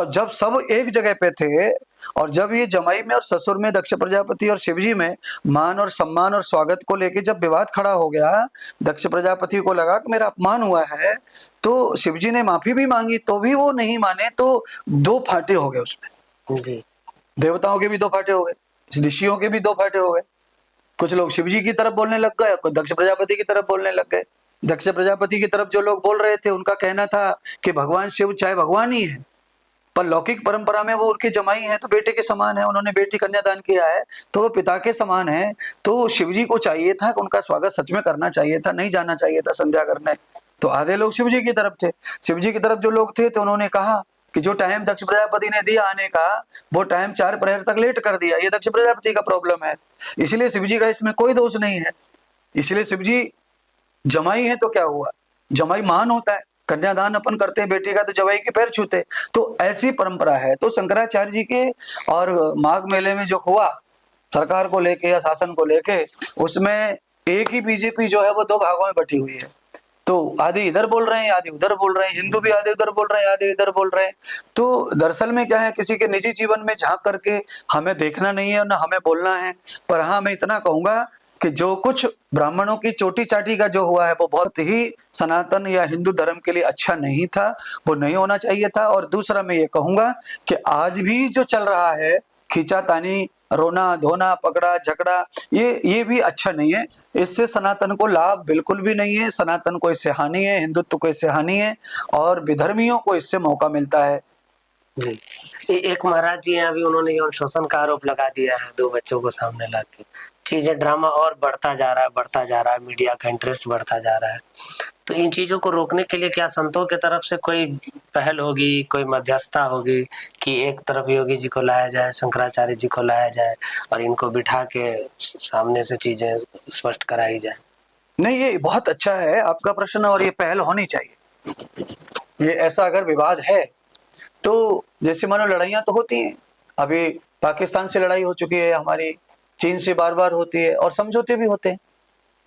जब सब एक जगह पे थे और जब ये जमाई में और ससुर में दक्ष प्रजापति और शिवजी में मान और सम्मान और स्वागत को लेके जब विवाद खड़ा हो गया, दक्ष प्रजापति को लगा कि मेरा अपमान हुआ है, तो शिवजी ने माफी भी मांगी तो भी वो नहीं माने, तो दो फाटे हो गए उसमें जी। देवताओं के भी दो फाटे हो गए, ऋषियों के भी दो फाटे हो गए। कुछ लोग शिवजी की तरफ बोलने लग गए, कुछ दक्ष प्रजापति की तरफ बोलने लग गए। दक्ष प्रजापति की तरफ जो लोग बोल रहे थे उनका कहना था कि भगवान शिव चाहे भगवान ही है, पर लौकिक परंपरा में वो उनके जमाई हैं तो बेटे के समान है, उन्होंने बेटी कन्यादान किया है तो वो पिता के समान है। तो शिवजी को चाहिए था कि उनका स्वागत सच में करना चाहिए था, नहीं जाना चाहिए था संध्या करने। तो आधे लोग शिवजी की तरफ थे। शिवजी की तरफ जो लोग थे तो उन्होंने कहा कि जो टाइम दक्ष प्रजापति ने दिया आने का, वो टाइम 4 प्रहर तक लेट कर दिया, ये दक्ष प्रजापति का प्रॉब्लम है, इसलिए शिवजी का इसमें कोई दोष नहीं है। इसलिए शिवजी जमाई है तो क्या हुआ, जमाई मान होता है, कन्यादान अपन करते हैं बेटी का तो जवाई के पैर छूते, तो ऐसी परंपरा है। तो शंकराचार्य जी के और माघ मेले में जो हुआ सरकार को लेके या शासन को लेके, उसमें एक ही बीजेपी जो है वो दो भागों में बटी हुई है। तो आधे इधर बोल रहे हैं, आधे उधर बोल रहे हैं, हिंदू भी आधे उधर बोल रहे हैं, आधे इधर बोल रहे हैं। तो दरअसल में क्या है, किसी के निजी जीवन में झांक करके हमें देखना नहीं है और ना हमें बोलना है। पर हाँ, मैं इतना कहूंगा कि जो कुछ ब्राह्मणों की चोटी चाटी का जो हुआ है वो बहुत ही सनातन या हिंदू धर्म के लिए अच्छा नहीं था, वो नहीं होना चाहिए था। और दूसरा मैं ये कहूंगा कि आज भी जो चल रहा है खींचातानी, रोना धोना, पकड़ा झगड़ा, ये भी अच्छा नहीं है। इससे सनातन को लाभ बिल्कुल भी नहीं है, सनातन को इससे हानि है, हिंदुत्व को इससे हानि है और विधर्मियों को इससे मौका मिलता है। जी। एक महाराज जी हैं, अभी उन्होंने यौन शोषण का आरोप लगा दिया है 2 बच्चों को सामने ला के। चीजें ड्रामा और बढ़ता जा रहा है, मीडिया का इंटरेस्ट बढ़ता जा रहा है। तो इन चीजों को रोकने के लिए क्या संतों की तरफ से कोई पहल होगी, कोई मध्यस्थता होगी कि एक तरफ योगी जी को लाया जाए, शंकराचार्य जी को लाया जाए और इनको बिठा के सामने से चीजें स्पष्ट कराई जाए? नहीं, ये बहुत अच्छा है आपका प्रश्न और ये पहल होनी चाहिए। ये ऐसा अगर विवाद है तो जैसे मानो लड़ाइयां तो होती हैं, अभी पाकिस्तान से लड़ाई हो चुकी है हमारी, चीन से बार बार होती है और समझौते भी होते हैं।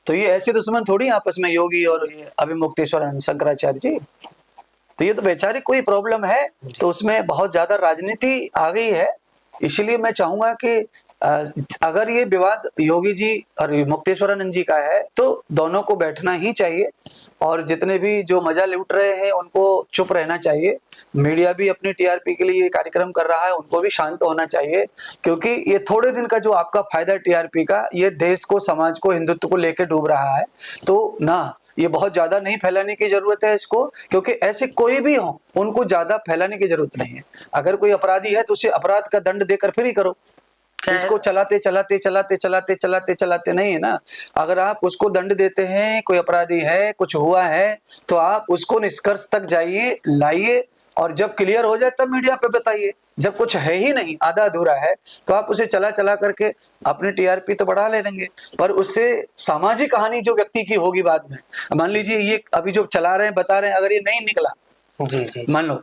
तो ये ऐसे दुश्मन थोड़ी आपस में योगी और ये अभिमुक्तेश्वर शंकराचार्य जी, तो ये तो बेचारे कोई प्रॉब्लम है तो उसमें बहुत ज्यादा राजनीति आ गई है। इसलिए मैं चाहूंगा कि अगर ये विवाद योगी जी और मुक्तेश्वरानंद जी का है तो दोनों को बैठना ही चाहिए और जितने भी जो मजा लूट रहे हैं उनको चुप रहना चाहिए। मीडिया भी अपनी टीआरपी के लिए ये कार्यक्रम कर रहा है, उनको भी शांत होना चाहिए, क्योंकि ये थोड़े दिन का जो आपका फायदा टीआरपी का, ये देश को, समाज को, हिंदुत्व को लेकर डूब रहा है। तो ना, ये बहुत ज्यादा नहीं फैलाने की जरूरत है इसको, क्योंकि ऐसे कोई भी हो उनको ज्यादा फैलाने की जरूरत नहीं है। अगर कोई अपराधी है तो उसे अपराध का दंड देकर फिर ही करो, इसको चलाते चलाते चलाते चलाते चलाते चलाते नहीं है ना। अगर आप उसको दंड देते हैं, कोई अपराधी है, कुछ हुआ है, तो आप उसको निष्कर्ष तक जाइए, लाइए और जब क्लियर हो जाए तब मीडिया पे बताइए। जब कुछ है ही नहीं, आधा अधूरा है, तो आप उसे चला चला करके अपनी टीआरपी तो बढ़ा ले लेंगे, पर उससे सामाजिक हानि जो व्यक्ति की होगी बाद में। मान लीजिए ये अभी जो चला रहे हैं, बता रहे हैं, अगर ये नहीं निकला, जी जी, मान लो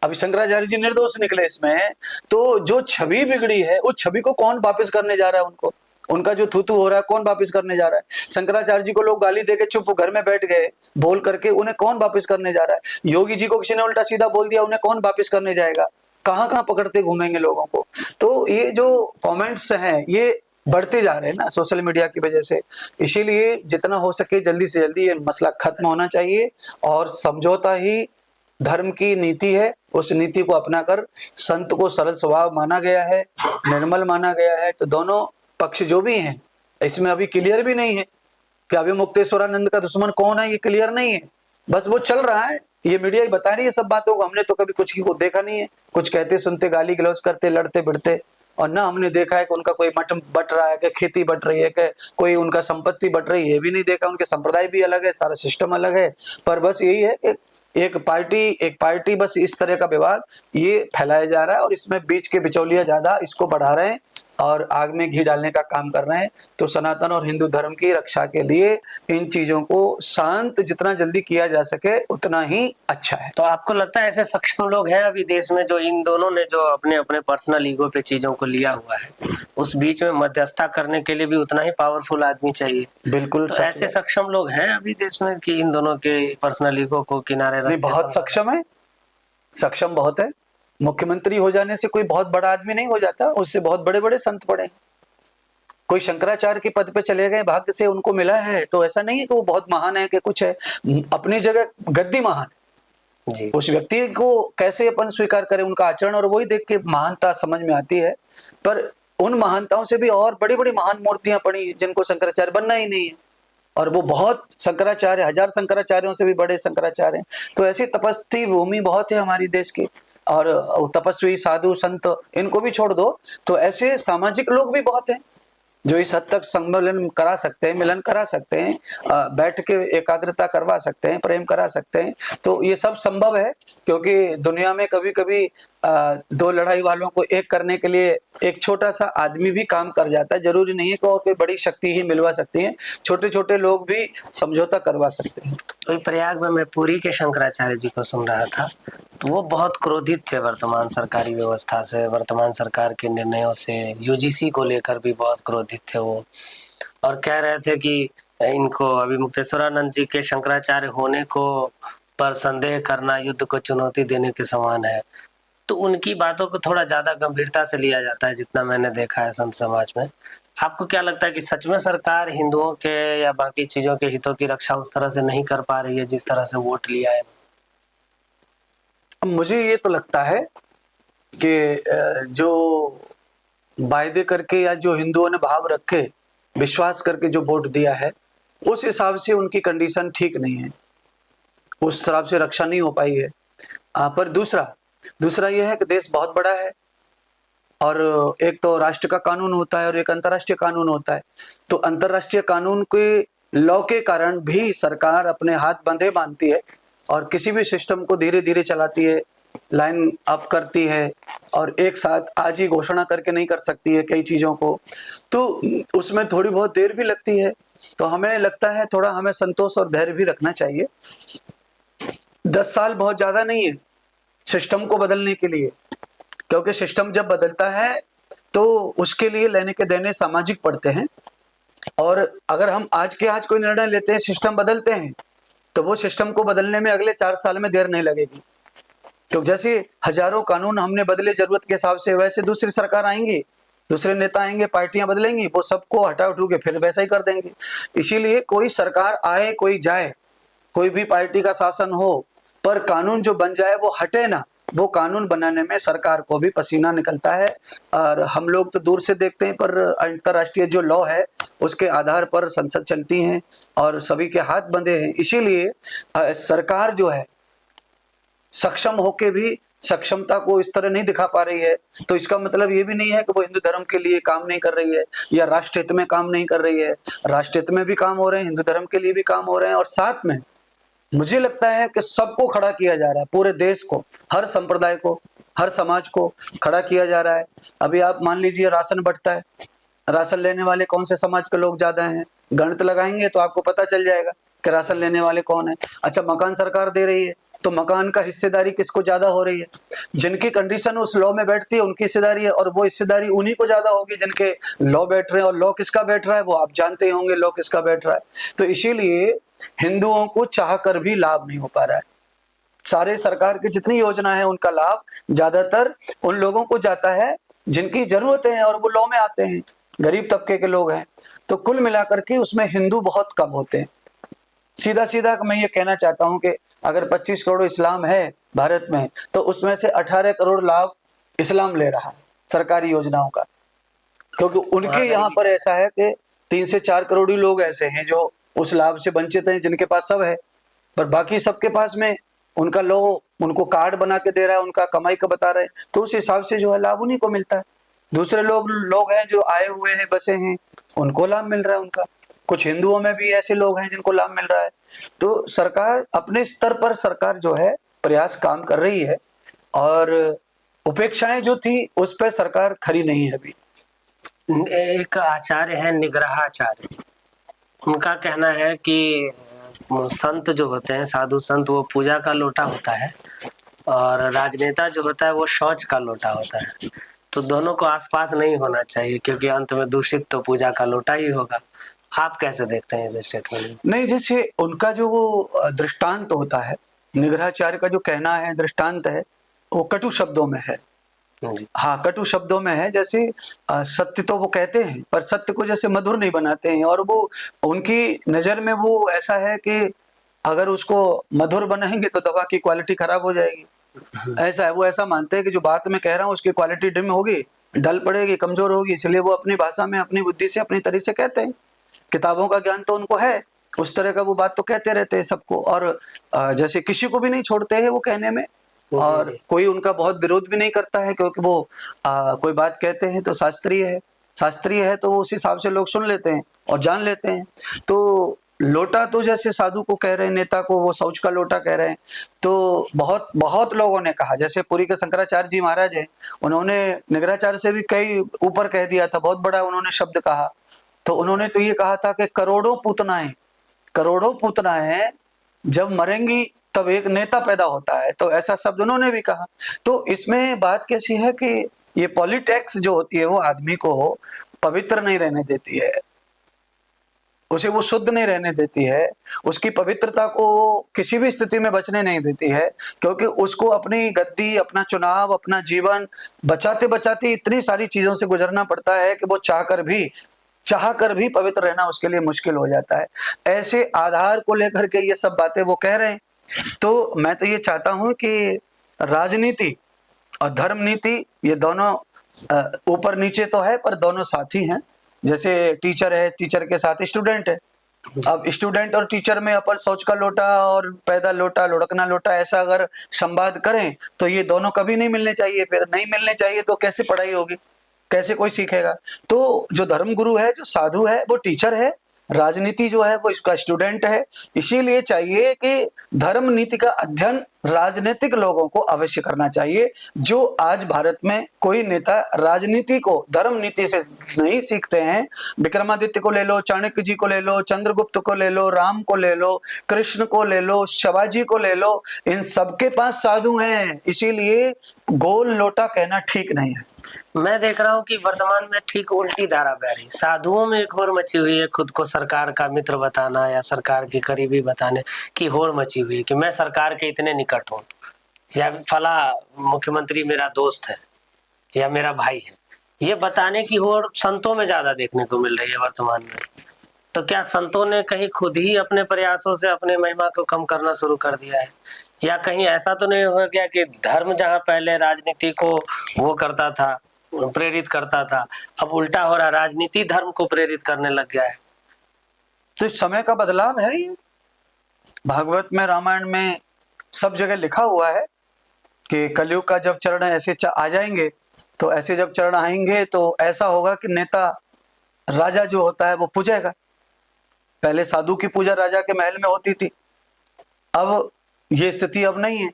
अभी शंकराचार्य जी निर्दोष निकले इसमें, तो जो छवि बिगड़ी है उस छवि को कौन वापस करने जा रहा है? उनको, उनका जो थूथू हो रहा है कौन वापस करने जा रहा है? शंकराचार्य जी को लोग गाली देके चुप घर में बैठ गए बोल करके, उन्हें कौन वापस करने जा रहा है? योगी जी को किसी ने उल्टा सीधा बोल दिया, उन्हें कौन वापस करने जाएगा? कहाँ कहाँ पकड़ते घूमेंगे लोगों को? तो ये जो कमेंट्स हैं ये बढ़ते जा रहे हैं ना सोशल मीडिया की वजह से। इसीलिए जितना हो सके जल्दी से जल्दी ये मसला खत्म होना चाहिए और समझौता ही धर्म की नीति है। उस नीति को अपनाकर, संत को सरल स्वभाव माना गया है, निर्मल माना गया है, तो दोनों पक्ष जो भी हैं, इसमें अभी क्लियर भी नहीं है कि अभी मुक्तेश्वरानंद का दुश्मन कौन है, ये क्लियर नहीं है। बस वो चल रहा है, ये मीडिया ही बता रही है सब बातों को, हमने तो कभी कुछ को देखा नहीं है। कुछ कहते सुनते, गाली गलौज करते, लड़ते भिड़ते, और ना हमने देखा है कि उनका कोई मठ बट रहा है, कि खेती बट रही है, कि कोई उनका संपत्ति बट रही है, ये भी नहीं देखा। उनके संप्रदाय भी अलग है, सारा सिस्टम अलग है, पर बस यही है कि एक पार्टी बस इस तरह का विवाद ये फैलाया जा रहा है और इसमें बीच के बिचौलिया ज्यादा इसको बढ़ा रहे हैं और आग में घी डालने का काम कर रहे हैं। तो सनातन और हिंदू धर्म की रक्षा के लिए इन चीजों को शांत जितना जल्दी किया जा सके उतना ही अच्छा है। तो आपको लगता है ऐसे सक्षम लोग हैं अभी देश में जो इन दोनों ने जो अपने अपने पर्सनल ईगो पे चीजों को लिया हुआ है, उस बीच में मध्यस्थता करने के लिए भी उतना ही पावरफुल आदमी चाहिए? बिल्कुल, तो ऐसे सक्षम लोग हैं अभी देश में कि इन दोनों के पर्सनल ईगो को किनारे रख? बहुत सक्षम है, सक्षम बहुत है। मुख्यमंत्री हो जाने से कोई बहुत बड़ा आदमी नहीं हो जाता, उससे बहुत बड़े बड़े संत पड़े हैं। कोई शंकराचार्य के पद पे चले गए, भाग्य से उनको मिला है, तो ऐसा नहीं है कि वो बहुत महान है कि कुछ है। अपनी जगह गद्दी महान है। जी। उस व्यक्ति को कैसे अपन स्वीकार करें, उनका आचरण, और वही देख के महानता समझ में आती है। पर उन महानताओं से भी और बड़ी बड़ी महान मूर्तियां पड़ी जिनको शंकराचार्य बनना ही नहीं है, और वो बहुत शंकराचार्य, हजार शंकराचार्यों से भी बड़े शंकराचार्य हैं। तो ऐसी तपस्वी भूमि बहुत है हमारी देश की, और तपस्वी साधु संत इनको भी छोड़ दो तो ऐसे सामाजिक लोग भी बहुत हैं जो इस हद तक सम्मेलन करा सकते हैं, मिलन करा सकते हैं, बैठ के एकाग्रता करवा सकते हैं, प्रेम करा सकते हैं। तो ये सब संभव है, क्योंकि दुनिया में कभी कभी दो लड़ाई वालों को एक करने के लिए एक छोटा सा आदमी भी काम कर जाता है। जरूरी नहीं है कि और कोई बड़ी शक्ति ही मिलवा सकती है, छोटे छोटे लोग भी समझौता करवा सकते हैं। तो प्रयाग में मैं पुरी के शंकराचार्य जी को सुन रहा था, तो वो बहुत क्रोधित थे वर्तमान सरकारी व्यवस्था से, वर्तमान सरकार के निर्णयों से, यूजीसी को लेकर भी बहुत क्रोधित थे वो, और कह रहे थे कि इनको अभी मुक्तेश्वरानंद जी के शंकराचार्य होने को पर संदेह करना युद्ध को चुनौती देने के समान है। तो उनकी बातों को थोड़ा ज्यादा गंभीरता से लिया जाता है, जितना मैंने देखा है संत समाज में। आपको क्या लगता है कि सच में सरकार हिंदुओं के या बाकी चीजों के हितों की रक्षा उस तरह से नहीं कर पा रही है जिस तरह से वोट लिया है? मुझे ये तो लगता है कि जो वायदे करके या जो हिंदुओं ने भाव रखे, विश्वास करके जो वोट दिया है, उस हिसाब से उनकी कंडीशन ठीक नहीं है, उस हिसाब से रक्षा नहीं हो पाई है। पर दूसरा यह है कि देश बहुत बड़ा है, और एक तो राष्ट्र का कानून होता है और एक अंतर्राष्ट्रीय कानून होता है। तो अंतर्राष्ट्रीय कानून के लॉ के कारण भी सरकार अपने हाथ बंधे बांधती है और किसी भी सिस्टम को धीरे धीरे चलाती है, लाइन अप करती है, और एक साथ आज ही घोषणा करके नहीं कर सकती है कई चीजों को, तो उसमें थोड़ी बहुत देर भी लगती है। तो हमें लगता है थोड़ा हमें संतोष और धैर्य भी रखना चाहिए। 10 साल बहुत ज्यादा नहीं है सिस्टम को बदलने के लिए, क्योंकि सिस्टम जब बदलता है तो उसके लिए लेने के देने सामाजिक पड़ते हैं, और अगर हम आज के आज कोई निर्णय लेते हैं, सिस्टम बदलते हैं, तो वो सिस्टम को बदलने में अगले 4 साल में देर नहीं लगेगी। तो जैसे हजारों कानून हमने बदले जरूरत के हिसाब से, वैसे दूसरी सरकार आएंगी, दूसरे नेता आएंगे, पार्टियां बदलेंगी, वो सबको हटा उठू के फिर वैसा ही कर देंगे। इसीलिए कोई सरकार आए कोई जाए, कोई भी पार्टी का शासन हो, पर कानून जो बन जाए वो हटे ना। वो कानून बनाने में सरकार को भी पसीना निकलता है, और हम लोग तो दूर से देखते हैं, पर अंतर्राष्ट्रीय जो लॉ है उसके आधार पर संसद चलती है और सभी के हाथ बंधे हैं। इसीलिए सरकार जो है सक्षम होके भी सक्षमता को इस तरह नहीं दिखा पा रही है, तो इसका मतलब ये भी नहीं है कि वो हिंदू धर्म के लिए काम नहीं कर रही है या राष्ट्र हित में काम नहीं कर रही है। राष्ट्र हित में भी काम हो रहे हैं, हिंदू धर्म के लिए भी काम हो रहे हैं, और साथ में मुझे लगता है कि सबको खड़ा किया जा रहा है, पूरे देश को, हर संप्रदाय को, हर समाज को खड़ा किया जा रहा है। अभी आप मान लीजिए राशन बंटता है, राशन लेने वाले कौन से समाज के लोग ज्यादा हैं, गणित लगाएंगे तो आपको पता चल जाएगा कि राशन लेने वाले कौन है। अच्छा, मकान सरकार दे रही है तो मकान का हिस्सेदारी किसको ज्यादा हो रही है? जिनकी कंडीशन उस लॉ में बैठती है उनकी हिस्सेदारी है, और वो हिस्सेदारी उन्हीं को ज्यादा होगी जिनके लॉ बैठ रहे हैं। और लॉ किसका बैठ रहा है वो आप जानते ही होंगे, लॉ किसका बैठ रहा है। तो इसीलिए हिंदुओं को चाहकर भी लाभ नहीं हो पा रहा है। सारे सरकार की जितनी योजना है उनका लाभ ज्यादातर उन लोगों को जाता है जिनकी जरूरतें हैं, और वो लॉ में आते हैं, गरीब तबके के लोग हैं। तो कुल मिलाकर के उसमें हिंदू बहुत कम होते हैं। सीधा सीधा मैं ये कहना चाहता हूं कि अगर 25 करोड़ इस्लाम है भारत में, तो उसमें से 18 करोड़ लाभ इस्लाम ले रहा है सरकारी योजनाओं का, क्योंकि उनके यहाँ पर ऐसा है कि 3 से 4 करोड़ ही लोग ऐसे हैं जो उस लाभ से वंचित हैं, जिनके पास सब है, पर बाकी सबके पास में उनका लो उनको कार्ड बना के दे रहा है, उनका कमाई का बता रहे हैं, तो उस हिसाब से जो है लाभ उन्हीं को मिलता है। दूसरे लोग हैं जो आए हुए हैं, बसे हैं, उनको लाभ मिल रहा है उनका। कुछ हिंदुओं में भी ऐसे लोग हैं जिनको लाभ मिल रहा है। तो सरकार अपने स्तर पर सरकार जो है प्रयास काम कर रही है, और उपेक्षाएं जो थी उस पर सरकार खरी नहीं है अभी। एक आचार्य है निग्रहाचार्य, उनका कहना है कि संत जो होते हैं, साधु संत, वो पूजा का लोटा होता है, और राजनेता जो होता है वो शौच का लोटा होता है। तो दोनों को आसपास नहीं होना चाहिए, क्योंकि अंत में दूषित तो पूजा का लोटा ही होगा। आप कैसे देखते हैं इस स्टेटमेंट? नहीं, जैसे उनका जो वो दृष्टांत होता है, निग्रहाचार्य का जो कहना है दृष्टांत है, वो कटु शब्दों में है। जी। हाँ, कटु शब्दों में है। जैसे सत्य तो वो कहते हैं, पर सत्य को जैसे मधुर नहीं बनाते हैं, और वो उनकी नज़र में वो ऐसा है कि अगर उसको मधुर बनाएँगे तो दवा की क्वालिटी खराब हो जाएगी। ऐसा है, वो ऐसा मानते हैं कि जो बात मैं कह रहा हूँ उसकी क्वालिटी डिम होगी, डल पड़ेगी, कमज़ोर होगी, इसलिए वो अपनी भाषा में, अपनी बुद्धि से, अपनी तरीके से कहते हैं। किताबों का ज्ञान तो उनको है, उस तरह का वो बात तो कहते रहते हैं सबको, और जैसे किसी को भी नहीं छोड़ते हैं वो कहने में, जी, और जी। कोई उनका बहुत विरोध भी नहीं करता है, क्योंकि वो कोई बात कहते हैं तो शास्त्रीय है तो उस हिसाब से लोग सुन लेते हैं और जान लेते हैं। तो लोटा तो जैसे साधु को कह रहे हैं, नेता को वो शौच का लोटा कह रहे हैं, तो बहुत बहुत लोगों ने कहा, जैसे पुरी के शंकराचार्य जी महाराज हैं, उन्होंने निगराचार्य से भी कई ऊपर कह दिया था, बहुत बड़ा उन्होंने शब्द कहा। तो उन्होंने तो ये कहा था कि करोड़ों पूतनाएं जब मरेंगी तब एक नेता पैदा होता है, तो ऐसा शब्द उन्होंने भी कहा। तो इसमें बात कैसी है कि ये पॉलिटिक्स जो होती है वो आदमी को पवित्र नहीं रहने देती है, उसे वो शुद्ध नहीं रहने देती है, उसकी पवित्रता को किसी भी स्थिति में बचने नहीं देती है, क्योंकि उसको अपनी गद्दी, अपना चुनाव, अपना जीवन बचाते बचाते इतनी सारी चीजों से गुजरना पड़ता है कि वो चाह कर भी पवित्र रहना उसके लिए मुश्किल हो जाता है। ऐसे आधार को लेकर के ये सब बातें वो कह रहे हैं। तो मैं तो ये चाहता हूं कि राजनीति और धर्म नीति ये दोनों ऊपर नीचे तो है, पर दोनों साथी हैं। जैसे टीचर है, टीचर के साथ स्टूडेंट है। अब स्टूडेंट और टीचर में अपन शौच का लोटा और पैदा लोटा, लुढ़कना लोटा, ऐसा अगर संवाद करें तो ये दोनों कभी नहीं मिलने चाहिए। फिर नहीं मिलने चाहिए तो कैसे पढ़ाई होगी, कैसे कोई सीखेगा। तो जो धर्म गुरु है, जो साधु है, वो टीचर है, राजनीति जो है वो इसका स्टूडेंट है। इसीलिए चाहिए कि धर्म नीति का अध्ययन राजनीतिक लोगों को अवश्य करना चाहिए। जो आज भारत में कोई नेता राजनीति को धर्म नीति से नहीं सीखते हैं, विक्रमादित्य को ले लो, चाणक्य जी को ले लो, चंद्रगुप्त को ले लो, राम को ले लो, कृष्ण को ले लो, शिवाजी को ले लो, इन सबके पास साधु हैं। इसीलिए गोल लोटा कहना ठीक नहीं है। मैं देख रहा हूँ कि वर्तमान में ठीक उल्टी धारा बह रही, साधुओं में एक होड़ मची हुई है, खुद को सरकार का मित्र बताना या सरकार के करीबी बताने की होड़ मची हुई है कि मैं सरकार के इतने निकट हूँ, या फला मुख्यमंत्री मेरा दोस्त है या मेरा भाई है, ये बताने की होड़ संतों में ज्यादा देखने को मिल रही है वर्तमान में। तो क्या संतों ने कहीं खुद ही अपने प्रयासों से अपने महिमा को कम करना शुरू कर दिया है, या कहीं ऐसा तो नहीं हो गया कि धर्म जहां पहले राजनीति को वो करता था, प्रेरित करता था, अब उल्टा हो रहा, राजनीति धर्म को प्रेरित करने लग गया है। तो इस समय का बदलाव है ये। भागवत में, रामायण में सब जगह लिखा हुआ है कि कलयुग का जब चरण ऐसे आ जाएंगे, तो ऐसे जब चरण आएंगे तो ऐसा होगा कि नेता, राजा जो होता है वो पूजेगा। पहले साधु की पूजा राजा के महल में होती थी, अब ये स्थिति अब नहीं है।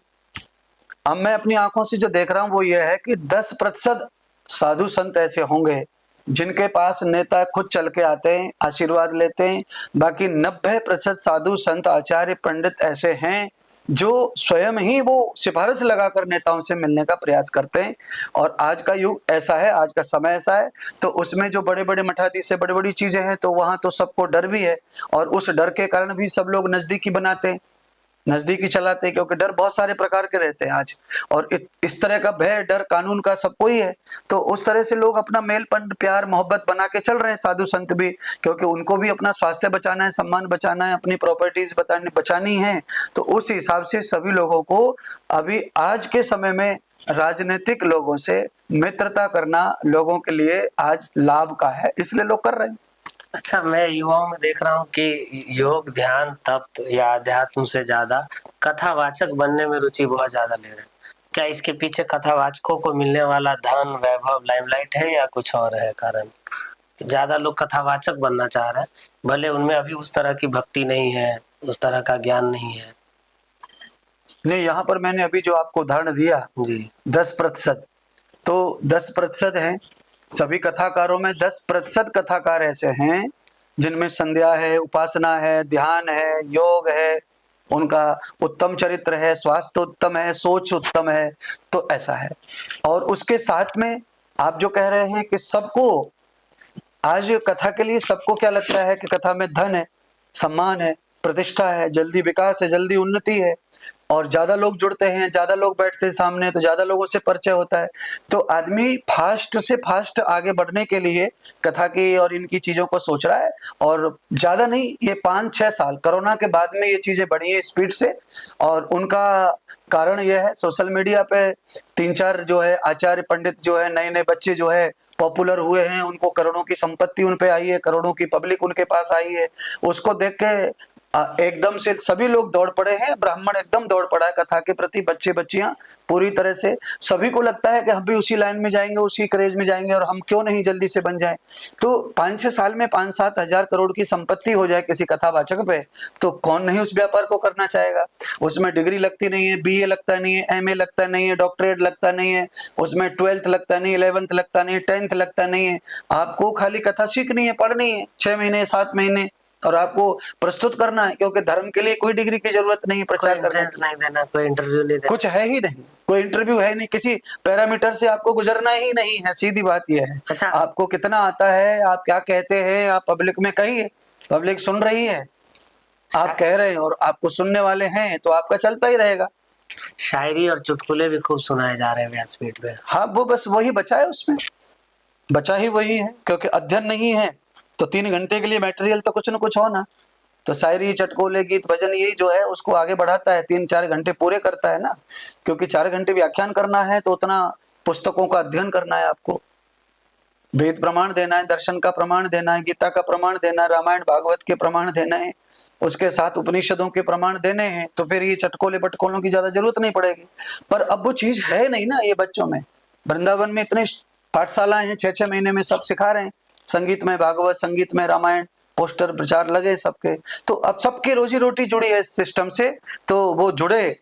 अब मैं अपनी आंखों से जो देख रहा हूं वो ये है कि 10% साधु संत ऐसे होंगे जिनके पास नेता खुद चल के आते हैं, आशीर्वाद लेते हैं। बाकी 90% साधु संत आचार्य पंडित ऐसे हैं जो स्वयं ही वो सिफारिश लगाकर नेताओं से मिलने का प्रयास करते हैं। और आज का युग ऐसा है, आज का समय ऐसा है, तो उसमें जो बड़े बड़े मठाधीश से बड़ी बड़ी चीजें हैं, तो वहां तो सबको डर भी है, और उस डर के कारण भी सब लोग नजदीकी बनाते हैं, नजदीकी चलाते हैं, क्योंकि डर बहुत सारे प्रकार के रहते हैं आज। और इस तरह का भय, डर कानून का सबको ही है। तो उस तरह से लोग अपना मेलपन, प्यार, मोहब्बत बना के चल रहे हैं साधु संत भी, क्योंकि उनको भी अपना स्वास्थ्य बचाना है, सम्मान बचाना है, अपनी प्रॉपर्टीज बचानी है। तो उस हिसाब से सभी लोगों को अभी आज के समय में राजनीतिक लोगों से मित्रता करना लोगों के लिए आज लाभ का है, इसलिए लोग कर रहे हैं। अच्छा, मैं युवाओं में देख रहा हूँ कि योग, ध्यान, तप या अध्यात्म से ज्यादा कथावाचक बनने में रुचि बहुत ज्यादा ले रहे हैं। क्या इसके पीछे कथावाचकों को मिलने वाला धन, वैभव, लाइमलाइट है, या कुछ और है कारण? ज्यादा लोग कथावाचक बनना चाह रहे हैं, भले उनमें अभी उस तरह की भक्ति नहीं है, उस तरह का ज्ञान नहीं है। नहीं, यहाँ पर मैंने अभी जो आपको उदाहरण दिया जी, 10%, तो 10% हैं। सभी कथाकारों में 10% कथाकार ऐसे हैं जिनमें संध्या है, उपासना है, ध्यान है, योग है, उनका उत्तम चरित्र है, स्वास्थ्य उत्तम है, सोच उत्तम है। तो ऐसा है। और उसके साथ में आप जो कह रहे हैं कि सबको आज कथा के लिए सबको क्या लगता है कि कथा में धन है, सम्मान है, प्रतिष्ठा है, जल्दी विकास है, जल्दी उन्नति है, और ज्यादा लोग जुड़ते हैं, ज्यादा लोग बैठते हैं सामने, तो ज्यादा लोगों से परिचय होता है। तो आदमी फास्ट से फास्ट आगे बढ़ने के लिए कथा की और इनकी चीजों को सोच रहा है। और ज्यादा नहीं, ये 5-6 साल कोरोना के बाद में ये चीजें बढ़ी है स्पीड से। और उनका कारण यह है, सोशल मीडिया पे 3-4 जो है आचार्य पंडित जो है, नए नए बच्चे जो है पॉपुलर हुए हैं, उनको करोड़ों की संपत्ति उन पे आई है, करोड़ों की पब्लिक उनके पास आई है। उसको देख के एकदम से सभी लोग दौड़ पड़े हैं, ब्राह्मण एकदम दौड़ पड़ा है कथा के प्रति, बच्चे बच्चियां पूरी तरह से। सभी को लगता है कि हम भी उसी लाइन में जाएंगे, उसी क्रेज में जाएंगे, और हम क्यों नहीं जल्दी से बन जाएं। तो 5-6 साल में 5-7 हजार करोड़ की संपत्ति हो जाए किसी कथावाचक पे, तो कौन नहीं उस व्यापार को करना चाहेगा। उसमें डिग्री लगती नहीं है, बीए लगता नहीं है, एमए लगता नहीं है, डॉक्टरेट लगता नहीं है, उसमें 12th लगता नहीं, 11th लगता नहीं, 10th लगता नहीं है। आपको खाली कथा सीखनी है, पढ़नी है 6 महीने 7 महीने, और आपको प्रस्तुत करना है, क्योंकि धर्म के लिए कोई डिग्री की जरूरत नहीं है प्रचार करने की। नहीं देना, कोई इंटरव्यू नहीं देना, कुछ है ही नहीं, कोई इंटरव्यू है नहीं, किसी पैरामीटर से आपको गुजरना ही नहीं है। सीधी बात यह है। अच्छा। आपको कितना आता है, आप क्या कहते हैं, आप पब्लिक में कहिए, पब्लिक सुन रही है, आप कह रहे हैं और आपको सुनने वाले हैं, तो आपका चलता ही रहेगा। शायरी और चुटकुले भी खूब सुनाए जा रहे हैं व्यासपीठ पे। हाँ, वो बस वही बचा है, उसमें बचा ही वही है, क्योंकि अध्ययन नहीं है तो 3 घंटे के लिए मटेरियल तो कुछ न कुछ हो ना। तो शायरी, चटकोले, गीत, भजन, यही जो है उसको आगे बढ़ाता है, 3-4 घंटे पूरे करता है ना। क्योंकि 4 घंटे व्याख्यान करना है तो उतना पुस्तकों का अध्ययन करना है, आपको वेद प्रमाण देना है, दर्शन का प्रमाण देना है, गीता का प्रमाण देना है, रामायण भागवत के प्रमाण देना है, उसके साथ उपनिषदों के प्रमाण देने हैं। तो फिर ये चटकोले बटकोलों की ज्यादा जरूरत नहीं पड़ेगी। पर अब वो चीज है नहीं ना ये बच्चों में। वृंदावन में इतनी पाठशालाएं हैं, 6-6 महीने में सब सिखा रहे हैं, संगीत में भागवत, संगीत में रामायण, पोस्टर प्रचार लगे सबके। तो अब सबकी रोजी रोटी जुड़ी है इस सिस्टम से, तो वो जुड़े,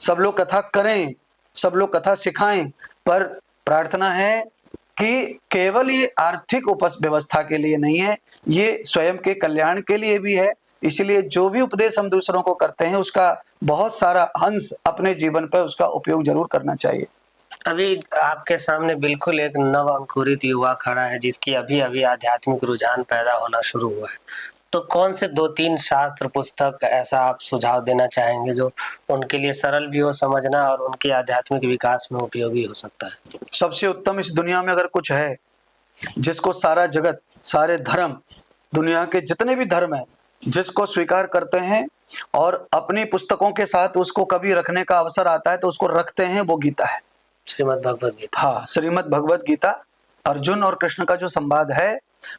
सब लोग कथा करें, सब लोग कथा सिखाएं। पर प्रार्थना है कि केवल ये आर्थिक व्यवस्था के लिए नहीं है, ये स्वयं के कल्याण के लिए भी है। इसलिए जो भी उपदेश हम दूसरों को करते हैं उसका बहुत सारा अंश अपने जीवन पर उसका उपयोग जरूर करना चाहिए। अभी आपके सामने बिल्कुल एक नव अंकुरित युवा खड़ा है जिसकी अभी अभी आध्यात्मिक रुझान पैदा होना शुरू हुआ है। तो कौन से 2-3 शास्त्र पुस्तक ऐसा आप सुझाव देना चाहेंगे जो उनके लिए सरल भी हो समझना और उनके आध्यात्मिक विकास में उपयोगी हो सकता है? सबसे उत्तम इस दुनिया में अगर कुछ है, जिसको सारा जगत, सारे धर्म, दुनिया के जितने भी धर्म है, जिसको स्वीकार करते हैं और अपनी पुस्तकों के साथ उसको कभी रखने का अवसर आता है तो उसको रखते हैं, वो गीता है, श्रीमद् भगवद गीता। हाँ, श्रीमद् भगवद गीता। अर्जुन और कृष्ण का जो संवाद है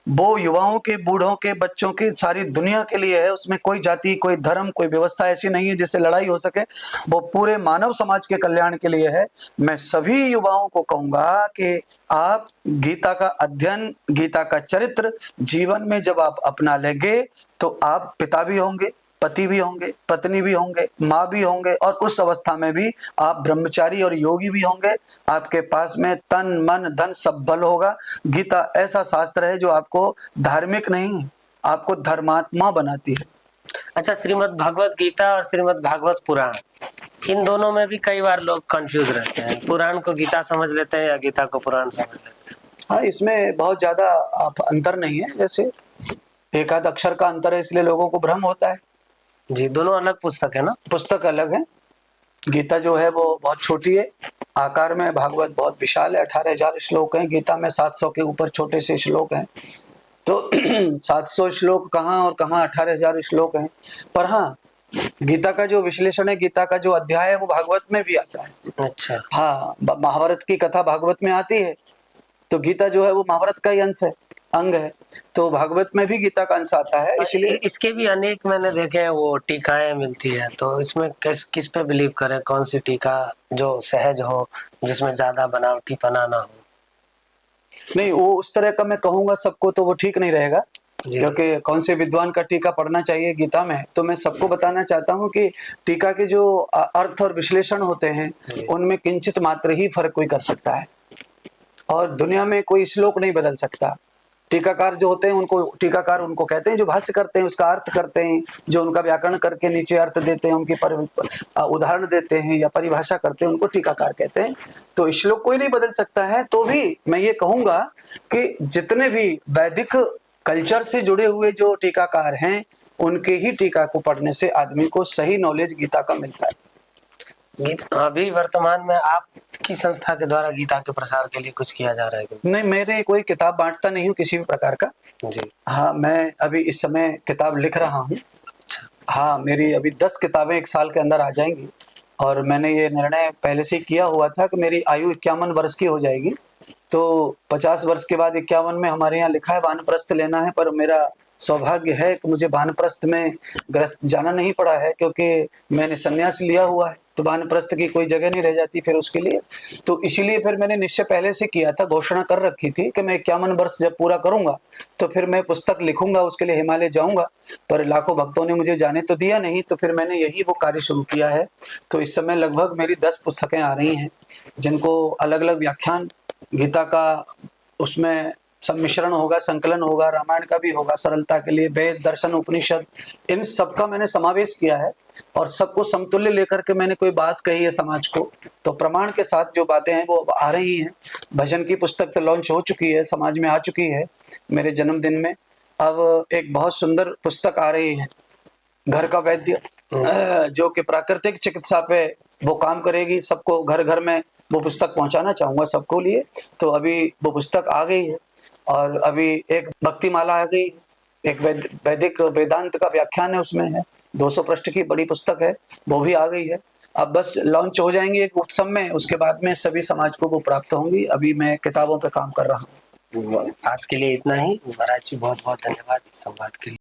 वो युवाओं के, बूढ़ों के, बच्चों के, सारी दुनिया के लिए है। उसमें कोई जाति, कोई धर्म, कोई व्यवस्था ऐसी नहीं है जिससे लड़ाई हो सके। वो पूरे मानव समाज के कल्याण के लिए है। मैं सभी युवाओं को कहूंगा कि आप गीता का अध्ययन, गीता का चरित्र जीवन में जब आप अपना लेंगे तो आप पिता भी होंगे, पति भी होंगे, पत्नी भी होंगे, माँ भी होंगे, और उस अवस्था में भी आप ब्रह्मचारी और योगी भी होंगे। आपके पास में तन, मन, धन सब बल होगा। गीता ऐसा शास्त्र है जो आपको धार्मिक नहीं, आपको धर्मात्मा बनाती है। अच्छा, श्रीमद् भगवद गीता और श्रीमद् भागवत पुराण, इन दोनों में भी कई बार लोग कंफ्यूज रहते हैं। पुराण को गीता समझ लेते हैं या गीता को पुराण समझ लेते हैं? हाँ, इसमें बहुत ज्यादा अंतर नहीं है, जैसे एक आध अक्षर का अंतर है, इसलिए लोगों को भ्रम होता है। जी, दोनों अलग पुस्तक है ना? पुस्तक अलग है। गीता जो है वो बहुत छोटी है आकार में, भागवत बहुत विशाल है, 18,000 श्लोक हैं। गीता में 700 के ऊपर छोटे से श्लोक हैं। तो 700 श्लोक कहाँ और कहाँ 18,000 श्लोक हैं। पर हाँ, गीता का जो विश्लेषण है, गीता का जो अध्याय है वो भागवत में भी आता है। अच्छा। हाँ, महाभारत की कथा भागवत में आती है, तो गीता जो है वो महाभारत का ही अंश है, अंग है। तो भागवत में भी गीता का अंश आता है। इसलिए इसके भी अनेक मैंने देखे हैं, वो टीकाएं मिलती है। तो इसमें किस पे बिलीव करें? कौन सी टीका जो सहज हो, जिसमें ज्यादा बनावटीपना ना हो? नहीं, वो उस तरह का मैं कहूंगा सबको तो वो ठीक नहीं रहेगा, क्योंकि कौन से विद्वान का टीका पढ़ना चाहिए गीता में। तो मैं सबको बताना चाहता हूँ कि टीका के जो अर्थ और विश्लेषण होते हैं उनमें किंचित मात्र ही फर्क कोई कर सकता है, और दुनिया में कोई श्लोक नहीं बदल सकता। टीकाकार जो होते हैं उनको टीकाकार उनको कहते हैं जो भाष्य करते हैं, उसका अर्थ करते हैं, जो उनका व्याकरण करके नीचे अर्थ देते हैं, उनकी उदाहरण देते हैं या परिभाषा करते हैं, उनको टीकाकार कहते हैं। तो श्लोक कोई नहीं बदल सकता है। तो भी मैं ये कहूंगा कि जितने भी वैदिक कल्चर से जुड़े हुए जो टीकाकार हैं, उनके ही टीका को पढ़ने से आदमी को सही नॉलेज गीता का मिलता है। गीत अभी वर्तमान में आपकी संस्था के द्वारा गीता के प्रसार के लिए कुछ किया जा रहा है क्या? नहीं, मेरे कोई किताब बांटता नहीं हूँ किसी भी प्रकार का। जी। हाँ, मैं अभी इस समय किताब लिख रहा हूँ। हाँ, मेरी अभी 10 किताबें 1 साल के अंदर आ जाएंगी और मैंने ये निर्णय पहले से ही किया हुआ था कि मेरी आयु 51 वर्ष की हो जाएगी। तो 50 वर्ष के बाद 51 में हमारे यहाँ लिखा है वानप्रस्थ लेना है, पर मेरा सौभाग्य है कि मुझे वानप्रस्थ में ग्रस्त जाना नहीं पड़ा है, क्योंकि मैंने संन्यास लिया हुआ है, तो वानप्रस्थ की कोई जगह नहीं रह जाती फिर उसके लिए। तो इसीलिए फिर मैंने निश्चय पहले से किया था, घोषणा कर रखी थी कि मैं 51 वर्ष जब पूरा करूंगा तो फिर मैं पुस्तक लिखूंगा, उसके लिए हिमालय जाऊंगा। पर लाखों भक्तों ने मुझे जाने तो दिया नहीं, तो फिर मैंने यही वो कार्य शुरू किया है। तो इस समय लगभग मेरी 10 पुस्तकें आ रही हैं, जिनको अलग अलग व्याख्यान गीता का उसमें सम्मिश्रण होगा, संकलन होगा, रामायण का भी होगा सरलता के लिए, वेद, दर्शन, उपनिषद, इन सबका मैंने समावेश किया है और सबको समतुल्य लेकर के मैंने कोई बात कही है समाज को, तो प्रमाण के साथ जो बातें हैं वो अब आ रही हैं। भजन की पुस्तक तो लॉन्च हो चुकी है, समाज में आ चुकी है मेरे जन्मदिन में। अब एक बहुत सुंदर पुस्तक आ रही है, घर का वैद्य, जो कि प्राकृतिक चिकित्सा पे वो काम करेगी, सबको घर घर में वो पुस्तक पहुंचाना चाहूंगा सबको लिए। तो अभी वो पुस्तक आ गई है और अभी एक भक्ति माला आ गई, एक वैदिक वेदांत का व्याख्यान है, उसमें है 200 पृष्ठ की बड़ी पुस्तक है, वो भी आ गई है। अब बस लॉन्च हो जाएंगी एक उत्सव में, उसके बाद में सभी समाज को वो प्राप्त होंगी। अभी मैं किताबों पे काम कर रहा हूँ। आज के लिए इतना ही। महाराज जी बहुत बहुत धन्यवाद इस संवाद के लिए।